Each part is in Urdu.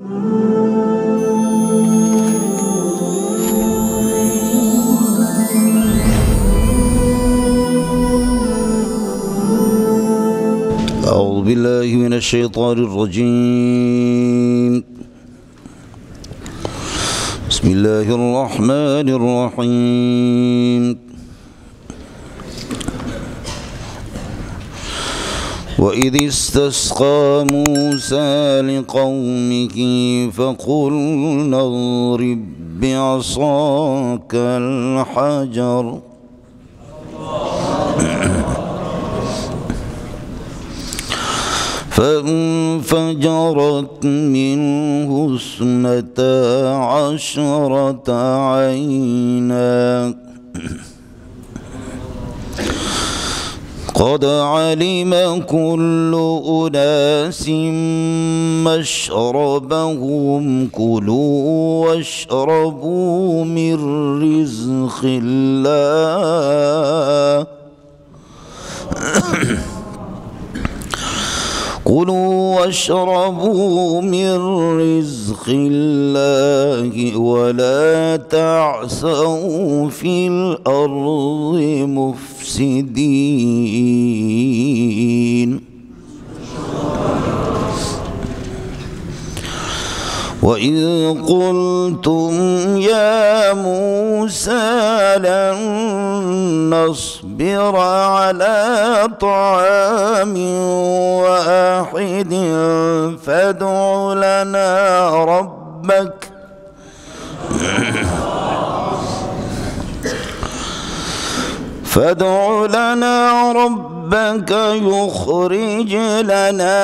أعوذ بالله من الشيطان الرجيم. بسم الله الرحمن الرحيم. وإذ استسقى موسى لقومه فقلنا اضرب بعصاك الحجر فانفجرت منه 12 عينا قد علم كل أناس مشربهم كلوا واشربوا من رزق الله كلوا واشربوا من رزق الله ولا تعثوا في الأرض مفسدين. وإذ قلتم يا موسى لن نصبر على طعام واحد فادع لنا ربك يخرج لنا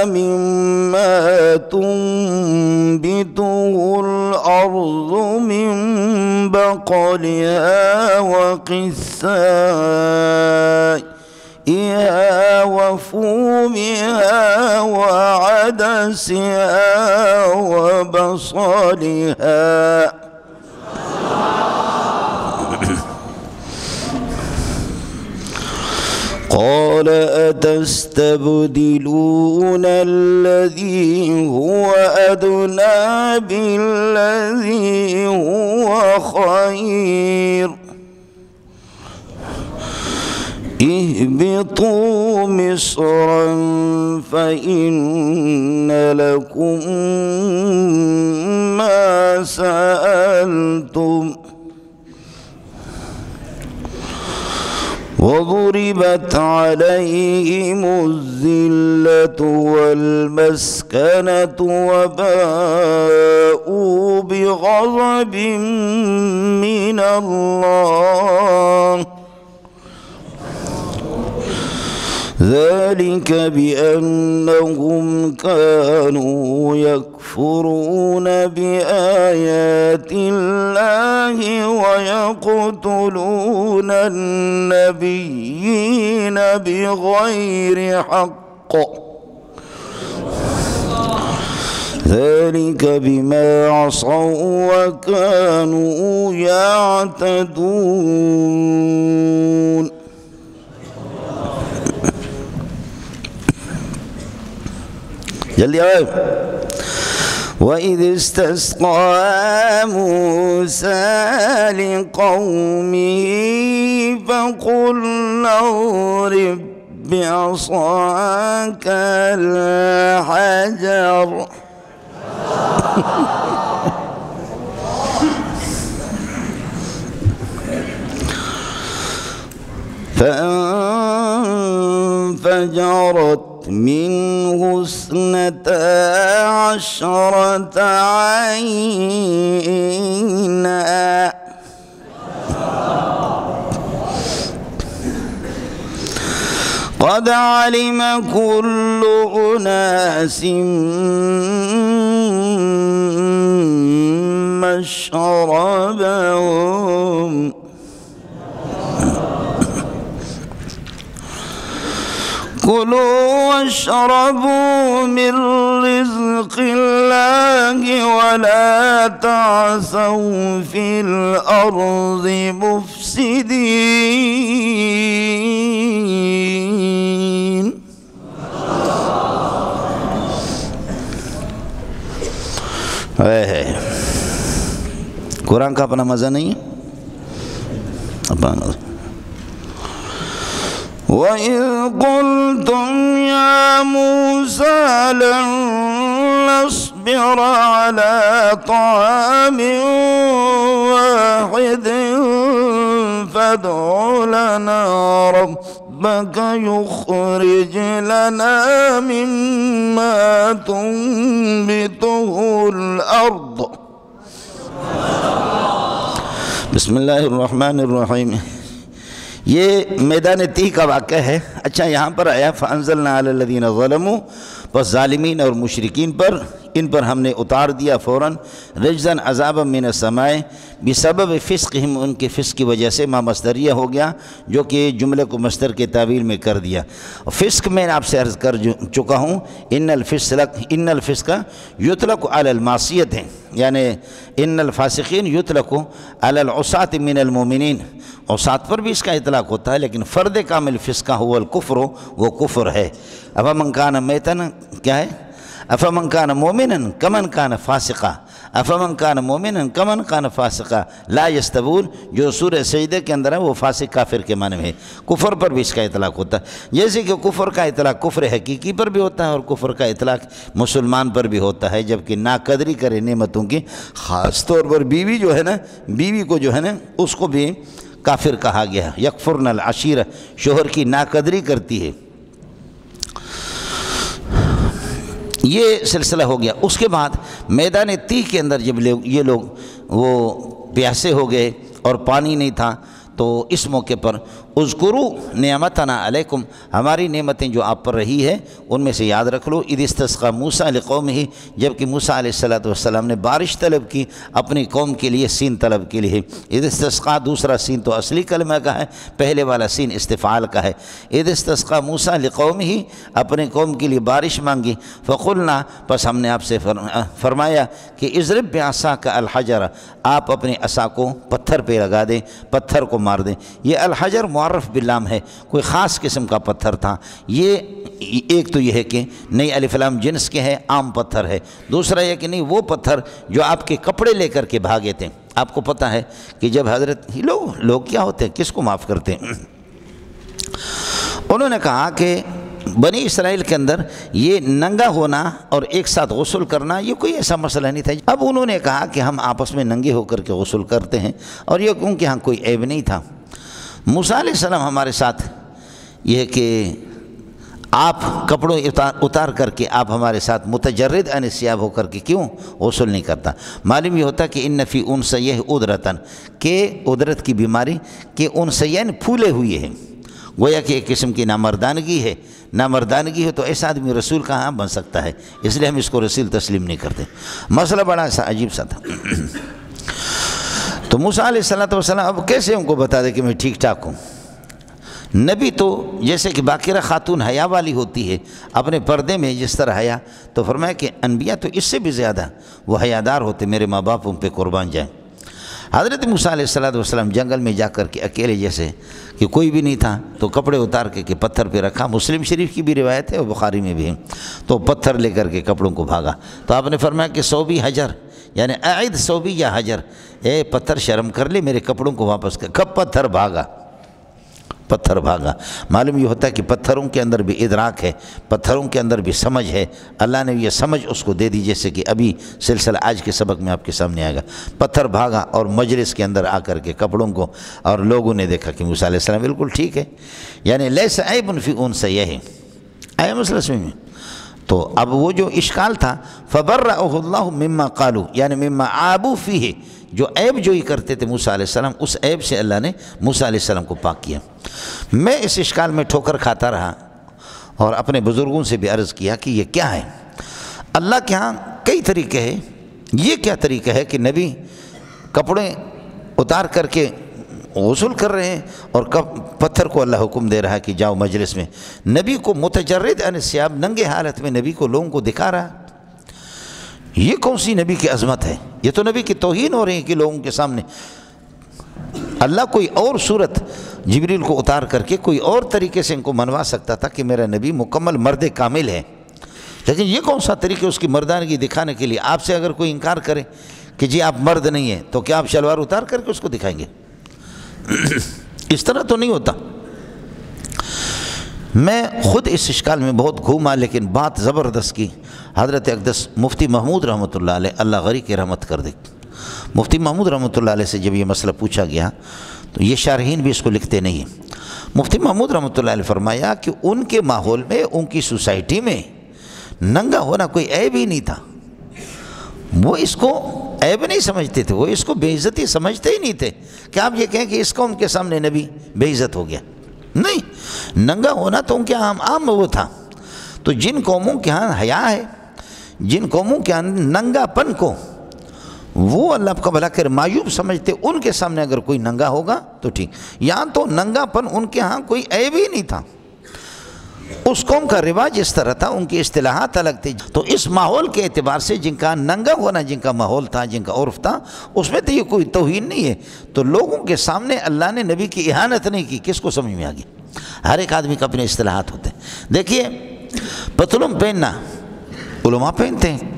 مما تنبته الأرض من بقلها وقثائها وفومها وعدسها وبصلها قال أتستبدلون الذي هو أدنى بالذي هو خير اهبطوا مصرا فإن لكم ما سألتم وضربت عليهم الذلة والمسكنة وباءوا بغضب من الله ذلك بأنهم كانوا يكفرون بآيات الله ويقتلون النبيين بغير حق ذلك بما عصوا وكانوا يعتدون. جلدی آئے. وَإِذِ اسْتَسْقَىٰ مُوسَىٰ لِقَوْمِهِ فَقُلْنَا اضْرِب بِّعَصَاكَ الْحَجَرَ فانفجرت منه 12 عينا قد علم كل أناس مشربهم كلوا واشربوا من رزق الله ولا تعثوا في الأرض مفسدين ہے قرآن کا اپنا مزہ نہیں ہے، اپنا مزہ۔ وَإِذْ قُلْتُمْ يَا مُوسَىٰ لَن نَّصْبِرَ عَلَىٰ طَعَامٍ وَاحِدٍ فَادْعُ لَنَا رَبَّكَ يُخْرِجْ لَنَا مِمَّا تُنبِتُ الْأَرْضُ۔ بسم اللہ الرحمن الرحیم۔ یہ میدان تیہ کا واقعہ ہے۔ اچھا، یہاں پر آیا فَأَنزَلْنَا عَلَى الَّذِينَ ظَلَمُوا، بس ظالمین اور مشرکین پر، ان پر ہم نے اتار دیا فوراً رجزاً عذابا من السماء بسبب فسقہم، ان کے فسق کی وجہ سے، ما مصدریہ ہو گیا جو کہ جملے کو مصدر کے تعبیر میں کر دیا۔ فسق میں آپ سے عرض کر چکا ہوں، ان الفسق یطلق علی المعصیت ہے، یعنی ان الفاسقین یطلق علی العصاة من المؤمنین، عصات پر بھی اس کا اطلاق ہوتا ہے، لیکن فرد کامل فسقہ هو الکفر، وہ کفر ہے۔ افمن کان میتن، کیا ہے؟ افمن کان مومنا کمن کان فاسقا، افمن کان مومنا کمن کان فاسقا لا یستوون، جو سورہ سجدہ کے اندر ہے وہ فاسق کافر کے معنی میں ہے۔ کفر پر بھی اس کا اطلاق ہوتا ہے، جیسے کہ کفر کا اطلاق کفر حقیقی پر بھی ہوتا ہے، اور کفر کا اطلاق مسلمان پر بھی ہوتا ہے، جبکہ ناقدری کرے نعمتوں کی، خاص طور پر بیوی جو ہے نا، بیوی کو جو ہے نا اس کو بھی کافر کہا گیا۔ یکفرن العشیرہ، شوہر کی ناقدری کرتی ہے۔ یہ سلسلہ ہو گیا۔ اس کے بعد میدان تیہ کے اندر جب یہ لوگ وہ پیاسے ہو گئے اور پانی نہیں تھا، تو اس موقع پر اذکروا نعمتنا علیکم، ہماری نعمتیں جو آپ پر رہی ہے ان میں سے یاد رکھ لو۔ اذ استسقى موسیٰ لقومہ، جبکہ موسیٰ علیہ السلام نے بارش طلب کی اپنی قوم کے لیے، سین طلب کے لیے۔ اذ استسقى، دوسرا سین تو اصلی کلمہ کا ہے، پہلے والا سین استفعال کا ہے۔ اذ استسقى موسیٰ لقومہ، اپنے قوم کے لیے بارش مانگی۔ فقلنا، پس ہم نے آپ سے فرمایا کہ اضرب بعصاک الحجر، آپ اپنے عصا کو پتھر پہ لگا دیں، پتھر کو مار دیں۔ یہ الحجر معرف باللام ہے، کوئی خاص قسم کا پتھر تھا۔ یہ ایک تو یہ ہے کہ نہیں الف لام جنس کے ہے، عام پتھر ہے۔ دوسرا یہ کہ نہیں وہ پتھر جو آپ کے کپڑے لے کر کے بھاگے تھے۔ آپ کو پتہ ہے کہ جب حضرت لوگ کیا ہوتے ہیں، کس کو معاف کرتے ہیں؟ انہوں نے کہا کہ بنی اسرائیل کے اندر یہ ننگا ہونا اور ایک ساتھ غسل کرنا یہ کوئی ایسا مسئلہ نہیں تھا۔ اب انہوں نے کہا کہ ہم آپس میں ننگے ہو کر کے غسل کرتے ہیں، اور یہ کیونکہ ہاں کوئی عیب نہیں تھا۔ موسیٰ علیہ السلام ہمارے ساتھ یہ کہ آپ کپڑوں اتار کر کے آپ ہمارے ساتھ متجرد عن الثياب ہو کر کے کیوں غسل نہیں کرتا؟ معلوم یہ ہوتا کہ ان فی انثیہ عدرۃ، کہ عدرت کی بیماری، کہ انثیین پھولے ہوئے ہیں، گویا کہ ایک قسم کی نامردانگی ہے۔ نامردانگی ہے تو ایسا آدمی رسول کہاں بن سکتا ہے؟ اس لیے ہم اس کو رسول تسلیم نہیں کرتے۔ مسئلہ بڑا سا عجیب سا تھا۔ تو موسیٰ علیہ السلام اب کیسے ان کو بتا دے کہ میں ٹھیک ٹھاک ہوں؟ نبی تو جیسے کہ باقرہ خاتون حیا والی ہوتی ہے اپنے پردے میں جس طرح حیا، تو فرمایا کہ انبیاء تو اس سے بھی زیادہ وہ حیادار ہوتے، میرے ماں باپ ان پہ قربان جائیں۔ حضرت موسیٰ علیہ السلام جنگل میں جا کر کے اکیلے، جیسے کہ کوئی بھی نہیں تھا، تو کپڑے اتار کے پتھر پہ رکھا۔ مسلم شریف کی بھی روایت ہے اور بخاری میں بھی ہے، تو پتھر لے کر کے کپڑوں کو بھاگا۔ تو آپ نے فرمایا کہ صوبی حجر، یعنی اعد صوبی یا حجر، اے پتھر شرم کر لے، میرے کپڑوں کو واپس کر۔ کب پتھر بھاگا؟ پتھر بھاگا۔ معلوم یہ ہوتا ہے کہ پتھروں کے اندر بھی ادراک ہے، پتھروں کے اندر بھی سمجھ ہے۔ اللہ نے یہ سمجھ اس کو دے دی، جیسے کہ ابھی سلسلہ آج کے سبق میں آپ کے سامنے آئے گا۔ پتھر بھاگا اور مجلس کے اندر آ کر کے کپڑوں کو، اور لوگوں نے دیکھا کہ موسیٰ علیہ السلام بالکل ٹھیک ہے، یعنی لیس عیب فی انثیہ، آیا مسئلہ سمجھ میں؟ تو اب وہ جو اشکال تھا، فبرأہ اللہ مما قالوا، یعنی مما عابوا فیہ، جو عیب جوئی کرتے تھے موسیٰ علیہ السلام، اس عیب سے اللہ نے موسیٰ علیہ السلام کو پاک کیا۔ میں اس اشکال میں ٹھوکر کھاتا رہا اور اپنے بزرگوں سے بھی عرض کیا کہ یہ کیا ہے؟ اللہ کے ہاں کئی طریقے ہیں، یہ کیا طریقہ ہے کہ نبی کپڑے اتار کر کے غسل کر رہے ہیں اور پتھر کو اللہ حکم دے رہا ہے کہ جاؤ مجلس میں؟ نبی کو متجرد عن الثياب، ننگے حالت میں نبی کو لوگوں کو دکھا رہا ہے۔ یہ کون سی نبی کی عظمت ہے؟ یہ تو نبی کی توہین ہو رہی ہے کہ لوگوں کے سامنے اللہ کوئی اور صورت جبریل کو اتار کر کے کوئی اور طریقے سے ان کو منوا سکتا تھا کہ میرا نبی مکمل مرد کامل ہے، لیکن یہ کون سا طریقہ اس کی مردانگی دکھانے کے لیے؟ آپ سے اگر کوئی انکار کرے کہ جی آپ مرد نہیں ہیں تو کیا آپ شلوار اتار کر کے اس کو دکھائیں گے؟ اس طرح تو نہیں ہوتا۔ میں خود اس اشکال میں بہت گھوما، لیکن بات زبردست کی حضرت اقدس مفتی محمود رحمۃ اللہ علیہ، اللہ غری کی رحمت کر دے۔ مفتی محمود رحمۃ اللہ علیہ سے جب یہ مسئلہ پوچھا گیا تو یہ شارحین بھی اس کو لکھتے نہیں ہیں۔ مفتی محمود رحمۃ اللہ علیہ فرمایا کہ ان کے ماحول میں، ان کی سوسائٹی میں ننگا ہونا کوئی عیب ہی نہیں تھا، وہ اس کو عیب نہیں سمجھتے تھے، وہ اس کو بے عزتی سمجھتے ہی نہیں تھے کہ آپ یہ کہیں کہ اس قوم کے سامنے نبی بے عزت ہو گیا۔ نہیں، ننگا ہونا تو ان کے عام وہ تھا۔ تو جن قوموں کے ہاں حیا ہے، جن قوموں کے ہاں ننگا پن کو وہ اللہ کا بھلا کر معیوب سمجھتے، ان کے سامنے اگر کوئی ننگا ہوگا تو ٹھیک۔ یہاں تو ننگا پن ان کے ہاں کوئی عیب ہی نہیں تھا، اس قوم کا رواج اس طرح تھا، ان کی اصطلاحات الگ تھی۔ تو اس ماحول کے اعتبار سے جن کا ننگا ہونا، جن کا ماحول تھا، جن کا عرف تھا، اس میں تو یہ کوئی توہین نہیں ہے۔ تو لوگوں کے سامنے اللہ نے نبی کی اہانت نہیں کی، کس کو سمجھ میں آ گئی؟ ہر ایک آدمی کا اپنے اصطلاحات ہوتے ہیں۔ دیکھیے، پتلون پہننا علماء پہنتے ہیں،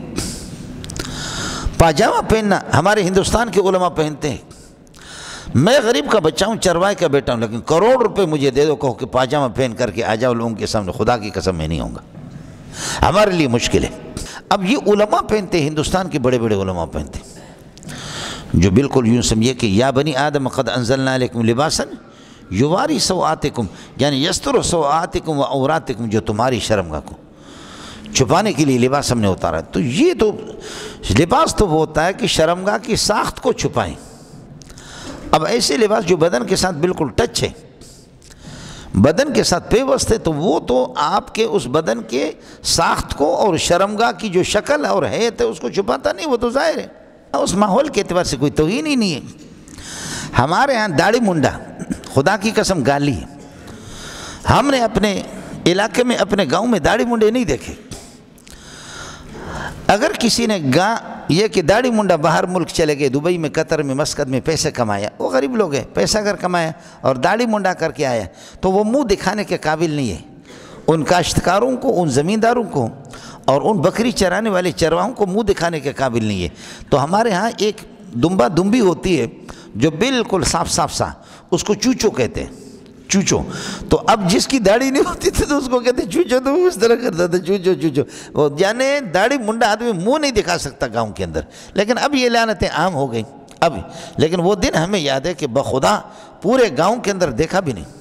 پاجامہ پہننا ہمارے ہندوستان کے علماء پہنتے ہیں۔ میں غریب کا بچہ ہوں، چروائے کا بیٹا ہوں، لیکن کروڑ روپے مجھے دے دو، کہو کہ پاجامہ پہن کر کے آ جاؤ لوگوں کے سامنے، خدا کی قسم میں نہیں ہوں گا، ہمارے لیے مشکل ہے۔ اب یہ علماء پہنتے، ہندوستان کے بڑے بڑے علماء پہنتے، جو بالکل یوں سمجھیے کہ یا بنی آدم قد انزلنا علیکم لباسا یواری سوآتکم، یعنی یستر سوآتکم و عوراتکم، جو تمہاری شرمگاہ کو چھپانے کے لیے لباس ہم نے اتارا۔ تو یہ تو لباس تو وہ ہوتا ہے کہ شرمگاہ کی ساخت کو چھپائیں۔ اب ایسے لباس جو بدن کے ساتھ بالکل ٹچ ہے، بدن کے ساتھ پیوست ہے، تو وہ تو آپ کے اس بدن کے ساخت کو اور شرمگاہ کی جو شکل اور حیت ہے اس کو چھپاتا نہیں، وہ تو ظاہر ہے۔ اس ماحول کے اعتبار سے کوئی توہین ہی نہیں ہے۔ ہمارے ہاں داڑھی منڈا خدا کی قسم گالی ہے۔ ہم نے اپنے علاقے میں، اپنے گاؤں میں داڑھی منڈے نہیں دیکھے۔ اگر کسی نے یہ کہ داڑھی منڈا باہر ملک چلے گئے، دبئی میں، قطر میں، مسقط میں پیسے کمایا، وہ غریب لوگ ہیں، پیسہ اگر کمایا اور داڑھی منڈا کر کے آیا تو وہ منہ دکھانے کے قابل نہیں ہے۔ ان کاشتکاروں کو، ان زمینداروں کو اور ان بکری چرانے والے چرواہوں کو منہ دکھانے کے قابل نہیں ہے۔ تو ہمارے ہاں ایک دمبا دمبی ہوتی ہے جو بالکل صاف سا، اس کو چوچو کہتے ہیں، چوچو۔ تو اب جس کی داڑھی نہیں ہوتی تھی تو اس کو کہتے چوچو، تو وہ اس طرح کرتا تھا، چوچو چوچو۔ وہ یعنی داڑھی منڈا آدمی منہ نہیں دکھا سکتا گاؤں کے اندر، لیکن اب یہ لعنتیں عام ہو گئیں اب۔ لیکن وہ دن ہمیں یاد ہے کہ بخدا پورے گاؤں کے اندر دیکھا بھی نہیں۔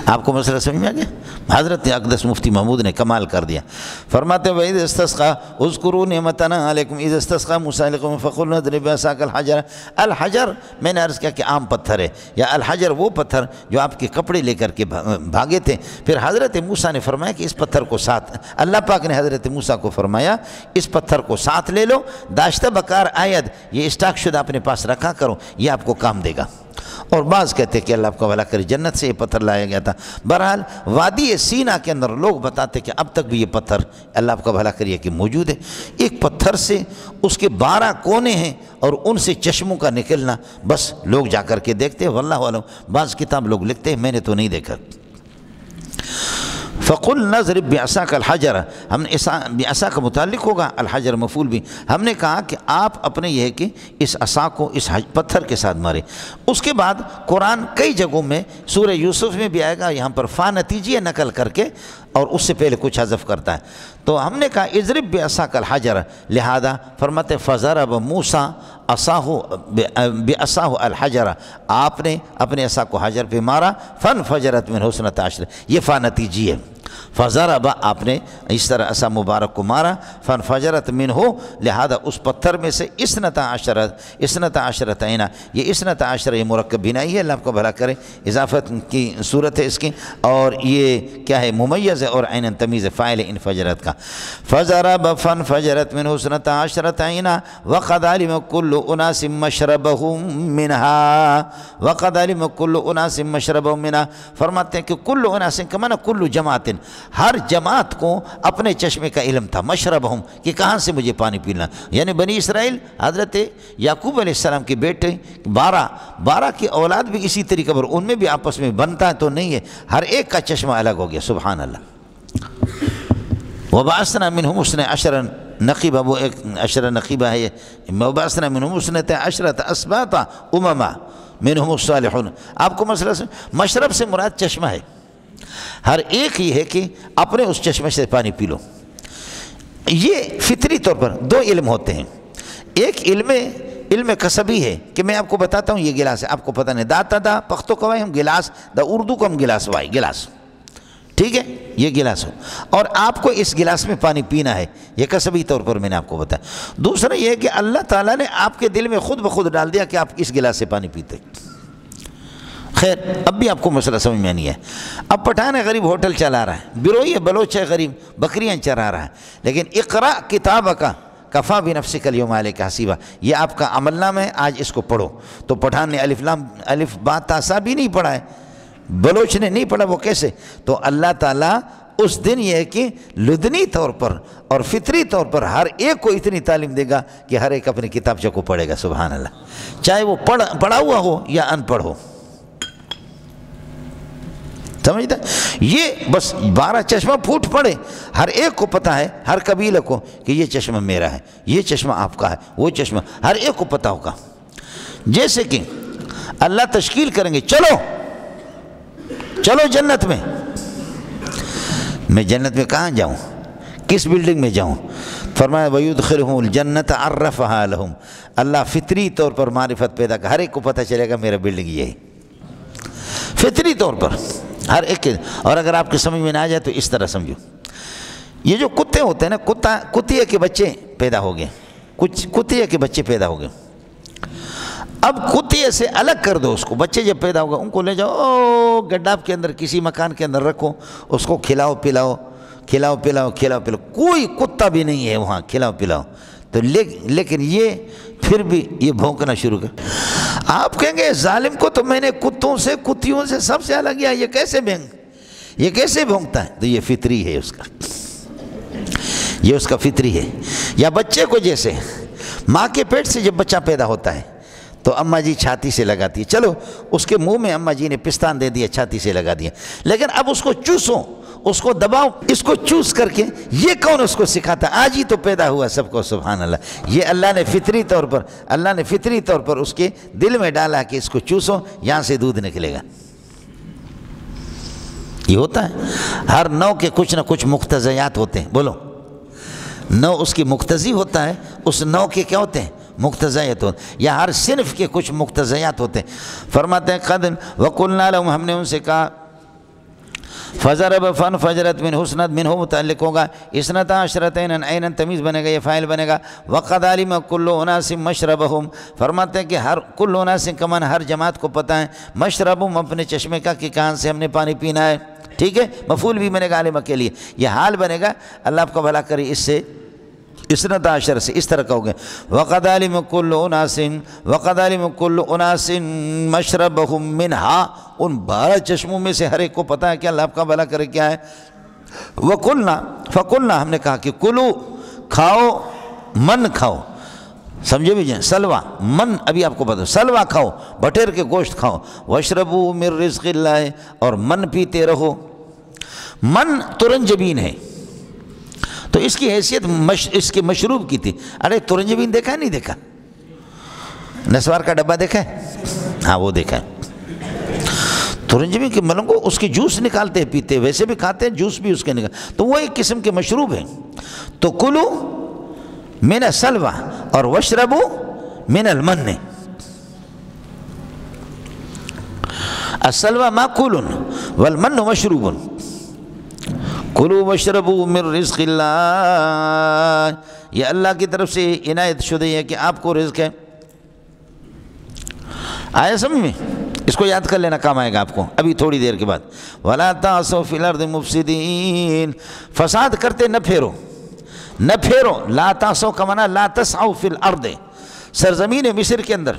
آپ کو مسئلہ سمجھ میں آ گیا؟ حضرت اقدس مفتی محمود نے کمال کر دیا، فرماتے ہیں وَإِذْ اسْتَسْقَىٰ اذْكُرُوا نِعْمَتَنَا عَلَيْكُمْ إِذْ اسْتَسْقَىٰ مُوسَىٰ لِقَوْمِهِ فَقُلْنَا اضْرِبْ بِعَصَاكَ الْحَجَرَ۔ الحجر میں نے عرض کیا کہ عام پتھر ہے، یا الحجر وہ پتھر جو آپ کے کپڑے لے کر کے بھاگے تھے۔ پھر حضرت موسیٰ نے فرمایا کہ اس پتھر کو ساتھ، اللہ پاک نے حضرت موسیٰ کو فرمایا اس پتھر کو ساتھ لے لو، داشتہ بکار آید، یہ اسٹاک شدہ اپنے پاس رکھا کرو، یہ آپ کو کام دے گا۔ اور بعض کہتے کہ اللہ کو بھلا کرے جنت سے یہ پتھر لایا گیا تھا۔ بہرحال وادی سینا کے اندر لوگ بتاتے کہ اب تک بھی یہ پتھر اللہ کو بھلا کریے کہ موجود ہے۔ ایک پتھر سے اس کے 12 کونے ہیں اور ان سے چشموں کا نکلنا، بس لوگ جا کر کے دیکھتے ہیں، واللہ علم، بعض کتاب لوگ لکھتے ہیں، میں نے تو نہیں دیکھا۔ فَقُلْنَا اضْرِبْ بِعَصَاكَ الْحَجَرَ، ہم نے بعصا کا متعلق ہوگا، الحجر مفعول بھی، ہم نے کہا کہ آپ اپنے یہ ہے کہ اس عصا کو اس پتھر کے ساتھ مارے۔ اس کے بعد قرآن کئی جگہوں میں، سورہ یوسف میں بھی آئے گا، یہاں پر فا نتیجیہ نقل کر کے اور اس سے پہلے کچھ حذف کرتا ہے۔ تو ہم نے کہا اضرب بعصاک الحجر، لہذا فرماتے فضرب موسیٰ بعصاہ الحجر، آپ نے اپنے عصا کو حجر پہ مارا، فانفجرت منہ 12 عشر، یہ فا نتیجی ہے۔ فضرب، آپ نے اس طرح عصا مبارک کو مارا، فانفجرت منہ، لہذا اس پتھر میں سے 12 عشرۃ عینا، یہ 12 عشر یہ مرکب بنائی ہے، اللہ آپ کو بھلا کرے، اضافت کی صورت ہے اس کی، اور یہ کیا ہے ممیز ہے، اور عین تمیز فاعل انفجرت کا۔ فضرب فانفجرت منہ 12 عشرۃ عینا وقد علم كل اناس مشربهم منها، وقد علم كل اناس مشربهم منها، فرماتے ہیں کہ کل اناس کا معنی کل جماعت، ہر جماعت کو اپنے چشمے کا علم تھا، مشربہم، کہ کہاں سے مجھے پانی پینا، یعنی بنی اسرائیل حضرت یعقوب علیہ السلام کے بیٹے 12 کی اولاد بھی اسی طریقے پر، ان میں بھی آپس میں بنتا ہے تو نہیں ہے، ہر ایک کا چشمہ الگ ہو گیا، سبحان اللہ۔ وبعثنا منہم اثنی عشر نقیبہ، وہ ایک 10 نقیبہ ہے یہ، وبعثنا منہم اثنتی عشرۃ اسباطا امما منہم الصالحون۔ آپ کو مسئلہ مشرب سے مراد چشمہ ہے، ہر ایک یہ ہے کہ اپنے اس چشمے سے پانی پی لو۔ یہ فطری طور پر 2 علم ہوتے ہیں، ایک علم کسبی ہے کہ میں آپ کو بتاتا ہوں یہ گلاس ہے، آپ کو پتہ نہیں، داتا دا پختو کوائے ہم گلاس دا اردو کو ہم گلاس وائی گلاس، ٹھیک ہے، یہ گلاس ہو، اور آپ کو اس گلاس میں پانی پینا ہے، یہ کسبی طور پر میں نے آپ کو بتایا۔ دوسرا یہ ہے کہ اللہ تعالیٰ نے آپ کے دل میں خود بخود ڈال دیا کہ آپ اس گلاس سے پانی پیتے۔ خیر، اب بھی آپ کو مسئلہ سمجھ میں نہیں ہے۔ اب پٹھان ہے غریب ہوٹل چلا رہا ہے، بروئی ہے بلوچ ہے غریب بکریاں چرا رہا ہے، لیکن اقرا کتابک کفا بنفسک الیوم علیک حسیبا، یہ آپ کا عمل نامہ ہے، آج اس کو پڑھو۔ تو پٹھان نے الف با تا سا بھی نہیں پڑھا ہے، بلوچ نے نہیں پڑھا، وہ کیسے؟ تو اللہ تعالیٰ اس دن یہ ہے کہ لدنی طور پر اور فطری طور پر ہر ایک کو اتنی تعلیم دے گا کہ ہر ایک اپنی کتابچہ کو پڑھے گا، سبحان اللہ، چاہے وہ پڑھا ہوا ہو یا ان پڑھ ہو، سمجھتا؟ یہ بس 12 چشمہ پھوٹ پڑے، ہر ایک کو پتہ ہے، ہر قبیلہ کو کہ یہ چشمہ میرا ہے، یہ چشمہ آپ کا ہے، وہ چشمہ ہر ایک کو پتہ ہوگا۔ جیسے کہ اللہ تشکیل کریں گے، چلو جنت میں جنت میں کہاں جاؤں، کس بلڈنگ میں جاؤں؟ فرمایا وَيُدْخِلُهُمُ الْجَنَّةَ عَرَّفَهَا لَهُمْ، اللہ فطری طور پر معرفت پیدا کر، ہر ایک کو پتہ چلے گا میرا بلڈنگ یہ ہے، فطری طور پر ہر ایک کے۔ اور اگر آپ کے سمجھ میں نہ آ جائے تو اس طرح سمجھو، یہ جو کتے ہوتے ہیں نا، کتیے کے بچے پیدا ہو گئے، کچھ کتیے کے بچے پیدا ہو گئے، اب کتیے سے الگ کر دو اس کو، بچے جب پیدا ہوگا ان کو لے جاؤ گڈھاب کے اندر کسی مکان کے اندر رکھو، اس کو کھلاؤ پلاؤ، کوئی کتا بھی نہیں ہے وہاں، کھلاؤ پلاؤ، تو لیکن یہ پھر بھی یہ بھونکنا شروع کر۔ آپ کہیں گے ظالم کو تو میں نے کتیوں سے سب سے الگ کیا، یہ کیسے بھونکتا ہے؟ تو یہ فطری ہے اس کا، یہ اس کا فطری ہے۔ یا بچے کو جیسے ماں کے پیٹ سے جب بچہ پیدا ہوتا ہے تو اماں جی چھاتی سے لگاتی ہے، چلو اس کے منہ میں اماں جی نے پستان دے دیا، چھاتی سے لگا دیا، لیکن اب اس کو چوسو، اس کو دباؤ، اس کو چوس کر کے، یہ کون اس کو سکھاتا؟ آج ہی تو پیدا ہوا سب کو، سبحان اللہ۔ یہ اللہ نے فطری طور پر اس کے دل میں ڈالا کہ اس کو چوسو، یہاں سے دودھ نکلے گا۔ یہ ہوتا ہے، ہر نو کے کچھ نہ کچھ مقتضیات ہوتے ہیں، بولو، نو اس کی مقتضی ہوتا ہے، اس نو کے کیا ہوتے ہیں؟ مقتضیات ہوتے ہیں، یا ہر صنف کے کچھ مقتضیات ہوتے ہیں۔ فرماتے ہیں قد وقلنا لهم، ہم نے ان سے کہا، فضرب فجرت من حسنت منہ متعلق ہوگا، اسنتا عشرتین عینا تمیز بنے گا، یہ فاعل بنے گا، وقد علم کل اناس مشربہم، فرماتے ہیں کہ ہر کل اناس کمان ہر جماعت کو پتہ ہے، مشربہم اپنے چشمے کا کہ کہاں سے ہم نے پانی پینا ہے، ٹھیک ہے، مفعول بھی بنے گا علم کے لیے، یہ حال بنے گا، اللہ آپ کا بھلا کرے، اس سے اسنتا عشر سے اس طرح کہو گے، وقد علم کل اناس مشربہم منہا، ان 12 چشموں میں سے ہر ایک کو پتہ ہے کہ اللہ آپ کا بھلا کرے کیا ہے۔ فقلنا، ہم نے کہا کہ کلو، کھاؤ، من کھاؤ، سمجھے بھی جائیں، سلوہ من، ابھی آپ کو پتہ، سلوہ کھاؤ، بٹیر کے گوشت کھاؤ، واشربوا من رزق اللہ، اور من پیتے رہو۔ من ترنجبین ہے، تو اس کی حیثیت اس کے مشروب کی تھی۔ ارے ترنجبین دیکھا ہے نہیں دیکھا؟ نسوار کا ڈبہ دیکھا ہے؟ ہاں وہ دیکھا ہے۔ ترنجبین کے ملنگ کو اس کے جوس نکالتے ہیں، پیتے، ویسے بھی کھاتے ہیں، جوس بھی اس کے نکال، تو وہ ایک قسم کے مشروب ہیں۔ تو کلو من السلوہ اور واشربو من المن، السلوہ ماکول والمن مشروب، کلو واشربوا من رزق اللہ، یہ اللہ کی طرف سے عنایت شدہ ہے کہ آپ کو رزق ہے۔ آیا سمجھ میں؟ اس کو یاد کر لینا، کام آئے گا آپ کو ابھی تھوڑی دیر کے بعد۔ وَلَا تَعْثَوْا فِي الْأَرْضِ مُفْسِدِينَ، فساد کرتے نہ پھیرو، لا تَعْثَوْا کا معنی لا تَسْعَوْا فِي الْأَرْضِ، سرزمین مصر کے اندر،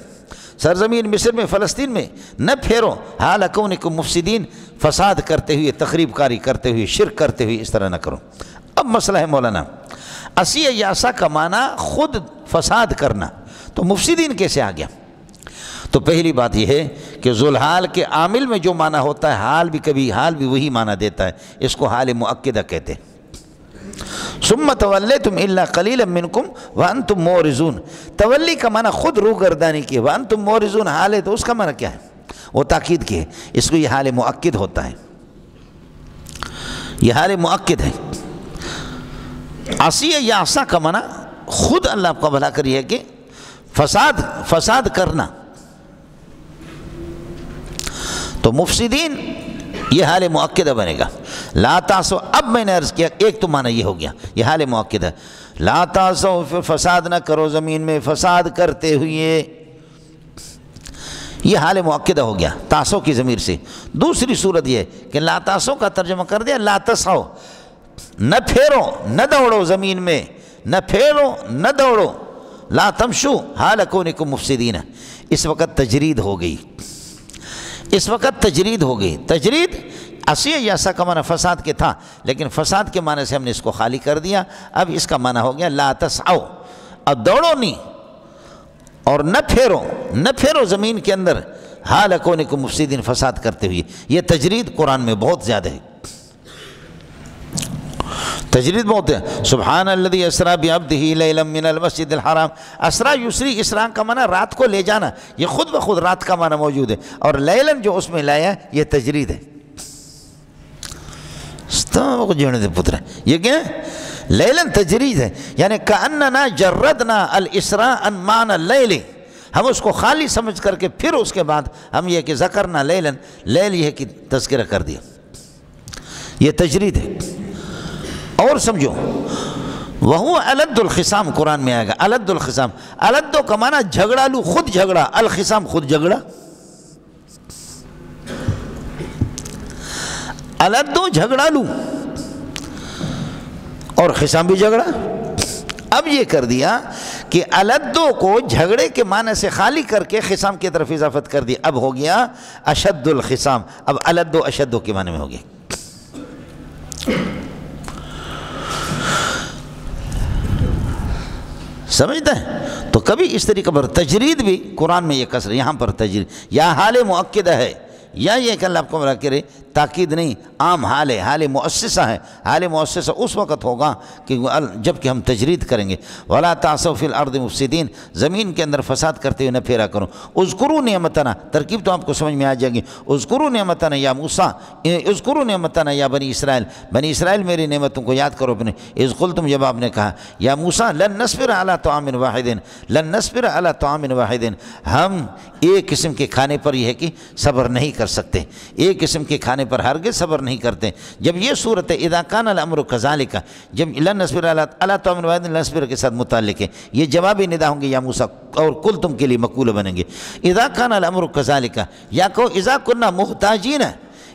سرزمین مصر میں، فلسطین میں نہ پھیرو، حال کونکم مفسدین، فساد کرتے ہوئے، تخریب کاری کرتے ہوئے، شرک کرتے ہوئے، اس طرح نہ کرو۔ اب مسئلہ ہے مولانا، اسیہ یاسا کا معنی خود فساد کرنا، تو مفسدین کیسے آ گیا؟ تو پہلی بات یہ ہے کہ ذوالحال کے عامل میں جو معنی ہوتا ہے، حال بھی وہی معنی دیتا ہے، اس کو حال مؤکدہ کہتے ہیں۔ ثم تولیتم الا قلیلا منکم وانتم مورزون. تولی کا معنی خود روگردانی کی ہے، وانتم مورزون حال ہے تو اس کا معنی کیا ہے؟ وہ تاکید کی ہے، اس کو یہ حال مؤکد ہوتا ہے، یہ حال مؤکد ہے. عصیہ یا عصا کا معنی خود اللہ آپ کا بھلا کری ہے کہ فساد کرنا. تو مفسدین یہ حال مؤکدہ بنے گا. لا تعصوا، اب میں نے عرض کیا ایک تو معنی یہ ہو گیا، یہ حال مؤکد ہے. لا تعصوا، فساد نہ کرو زمین میں فساد کرتے ہوئے، یہ حال مؤکدہ ہو گیا تعصوا کی ضمیر سے. دوسری صورت یہ ہے کہ لا تعصوا کا ترجمہ کر دیا لا تسعوا، نہ پھیرو نہ دوڑو زمین میں، نہ پھیرو نہ دوڑو. لا تمشوا حال کونکم مفسدین. اس وقت تجرید ہو گئی، اس وقت تجرید ہو گئی. تجرید عصیہ یا عصا کا معنی فساد کے تھا، لیکن فساد کے معنی سے ہم نے اس کو خالی کر دیا. اب اس کا معنی ہو گیا لا تسعوا، اب دوڑو نہیں اور نہ پھیرو زمین کے اندر حال کونکم مفسدین، فساد کرتے ہوئے. یہ تجرید قرآن میں بہت زیادہ ہے، تجرید بہت ہے. سبحان الذی اسریٰ بعبدہ لیلا من المسجد الحرام. اسریٰ یسری، اسراء کا معنی رات کو لے جانا، یہ خود بخود رات کا معنی موجود ہے، اور لیلن جو اس میں لایا یہ تجرید ہے. یہ کیا ہے؟ لیلن تجرید ہے، یعنی کأننا جردنا الاسراء عن معنی اللیل، ہم اس کو خالی سمجھ کر کے پھر اس کے بعد ہم یہ کہ ذکرنا لیلن، لیل یہ کہ تذکرہ کر دیا، یہ تجرید ہے. اور سمجھو وہو الد الخصام قرآن میں آئے گا. الد الخصام، الدو کا معنی جھگڑالو، خود جھگڑا، الخصام خود جھگڑا. الدو جھگڑالو اور خصام بھی جھگڑا. اب یہ کر دیا کہ الدو کو جھگڑے کے معنی سے خالی کر کے خصام کی طرف اضافت کر دی. اب ہو گیا اشد الخصام. اب الدو اشدو کے معنی میں ہو گیا. سمجھتا ہے؟ تو کبھی اس طریقے پر تجرید بھی قرآن میں یہ کسر، یہاں پر تجرید یا حال مؤکدہ ہے، یا یہ کہ اللہ آپ کو بلا کرے تاکید نہیں، عام حال ہے، حال مؤسسہ ہے. حال مؤسسہ اس وقت ہوگا کہ جب کہ ہم تجرید کریں گے. وَلَا تَعْصَوْا فِي الْأَرْضِ مُفْسِدِينَ، زمین کے اندر فساد کرتے ہوئے نہ پھیرا کرو. اذکروا نعمتنا، ترکیب تو آپ کو سمجھ میں آ جائے گی. اذکروا نعمتنا یا موسیٰ، اذکروا نعمتنا یا بنی اسرائیل، بنی اسرائیل میری نعمتوں کو یاد کرو اپنے. اذ قلتم، جب آپ نے کہا یا موسیٰ لن نصبر علی طعام واحد، لن نصبر علی طعام واحد، ہم ایک قسم کے کھانے پر یہ ہے کہ صبر نہیں کر سکتے، ایک قسم کے کھانے پر ہرگز صبر نہیں کرتے. جب یہ صورت ہے اذا کان الامر کذالک، جب لن نصبر علی طعام واحد لن نصبر کے ساتھ متعلق ہے، یہ جوابی ندا ہوں گے یا موسیٰ، اور کل تم کے لیے مقولہ بنیں گے. اذا کان الامر کذالک، یا کہو اذا کننا محتاجین،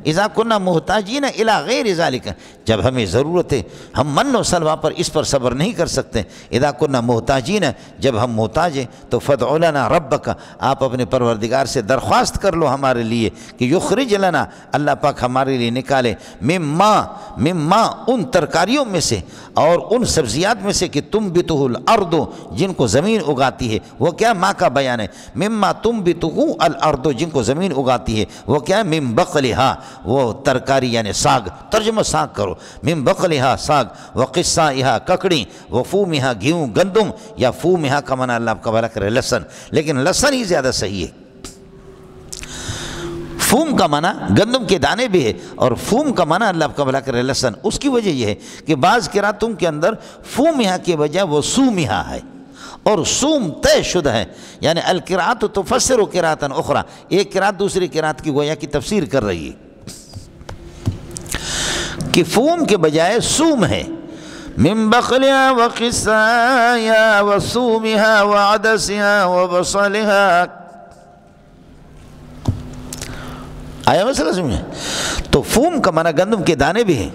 اذا کننا محتاجین الی غیر ذالک، جب ہمیں ضرورت ہے، ہم من و سلوہ پر اس پر صبر نہیں کر سکتے. اذا کننا محتاجین، جب ہم محتاج ہیں تو فادع لنا ربک، آپ اپنے پروردگار سے درخواست کر لو ہمارے لیے کہ یخرج لنا، اللہ پاک ہمارے لیے نکالے، مما ان ترکاریوں میں سے اور ان سبزیات میں سے کہ تنبتہ الارض، جن کو زمین اگاتی ہے. وہ کیا؟ ماں کا بیان ہے. مما تنبتہ الارض، جن کو زمین اگاتی ہے. وہ کیا؟ من بقلہا، وہ ترکاری یعنی ساگ، ترجمہ ساگ کرو. من بقلہا ساگ، وقصائہا ککڑی، وفومہا گیہوں گندم، یا فومہا کا معنی اللہ آپ کا بھلا کرے لہسن، لیکن لہسن ہی زیادہ صحیح ہے. فوم کا معنی گندم کے دانے بھی ہے، اور فوم کا معنی اللہ آپ کا بھلا کرے لہسن. اس کی وجہ یہ ہے کہ بعض قراتوں کے اندر فومہا کے بجائے وہ سومہا ہے، اور سوم طے شدہ ہے، یعنی القراءۃ تفسر قراءۃ اخرى، ایک قراءت دوسری قراءت کی گویا کی تفسیر کر رہی ہے کہ فوم کے بجائے سوم ہے. من بقلها وقصائها وصومها وعدسها وبصلها. آیا مسئلہ سمجھے؟ تو فوم کا معنی گندم کے دانے بھی ہیں،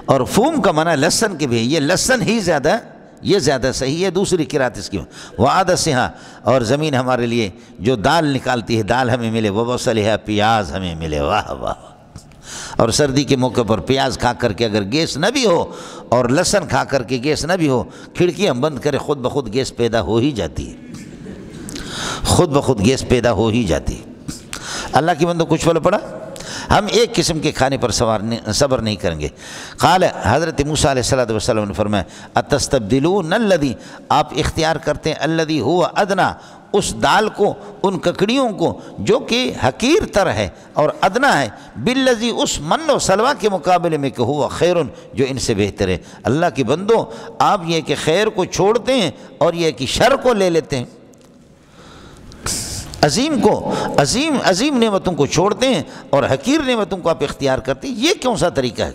اور فوم کا معنی لہسن کے بھی ہے. یہ لہسن ہی زیادہ، یہ زیادہ صحیح ہے. دوسری قرات اس کی وعدسها، اور زمین ہمارے لیے جو دال نکالتی ہے، دال ہمیں ملے. وبصلها، پیاز ہمیں ملے. واہ واہ. اور سردی کے موقع پر پیاز کھا کر کے اگر گیس نہ بھی ہو اور لہسن کھا کر کے گیس نہ بھی ہو، کھڑکیاں بند کرے، خود بخود گیس پیدا ہو ہی جاتی ہے، خود بخود گیس پیدا ہو ہی جاتی ہے. اللہ کی بندو کچھ پھل پڑا. ہم ایک قسم کے کھانے پر صبر نہیں کریں گے۔ قال حضرت موسیٰ علیہ السلام نے فرمایا اتستبدلون الذی، آپ اختیار کرتے ہیں الذی ہوا ادنا، اس دال کو، ان ککڑیوں کو جو کہ حقیر تر ہے اور ادنا ہے، بالذی، اس من و سلوہ کے مقابلے میں کہ ہوا خیر، جو ان سے بہتر ہے۔ اللہ کے بندو، آپ یہ کہ خیر کو چھوڑتے ہیں اور یہ کہ شر کو لے لیتے ہیں، عظیم نعمتوں کو چھوڑتے ہیں اور حقیر نعمتوں کو آپ اختیار کرتے ہیں، یہ کون سا طریقہ ہے؟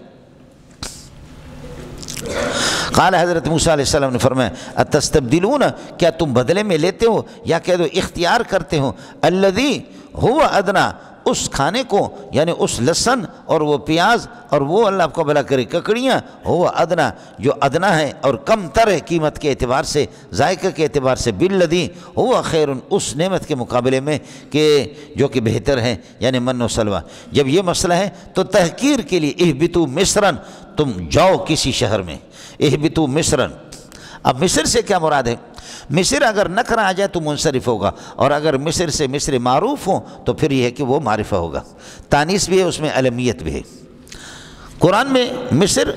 قال حضرت موسیٰ علیہ السلام نے فرمایا اتستبدلون، کیا تم بدلے میں لیتے ہو یا کہہ دو اختیار کرتے ہو، الذی ہوا ادنا، اس کھانے کو یعنی اس لہسن اور وہ پیاز اور وہ اللہ آپ کو بھلا کرے ککڑیاں، ہوا ادنا، جو ادنا ہے اور کم تر ہے قیمت کے اعتبار سے، ذائقہ کے اعتبار سے، بالذی ہوا خیر، اس نعمت کے مقابلے میں کہ جو کہ بہتر ہے، یعنی من و سلوہ۔ جب یہ مسئلہ ہے تو تحقیر کے لیے اہبتوا مصرا، تم جاؤ کسی شہر میں، اہبتوا مصرا۔ اب مصر سے کیا مراد ہے؟ مصر اگر نکرہ آ جائے تو منصرف ہوگا، اور اگر مصر سے مصر معروف ہو تو پھر یہ ہے کہ وہ معرفہ ہوگا، تانیث بھی ہے اس میں، علمیت بھی ہے۔ قرآن میں مصر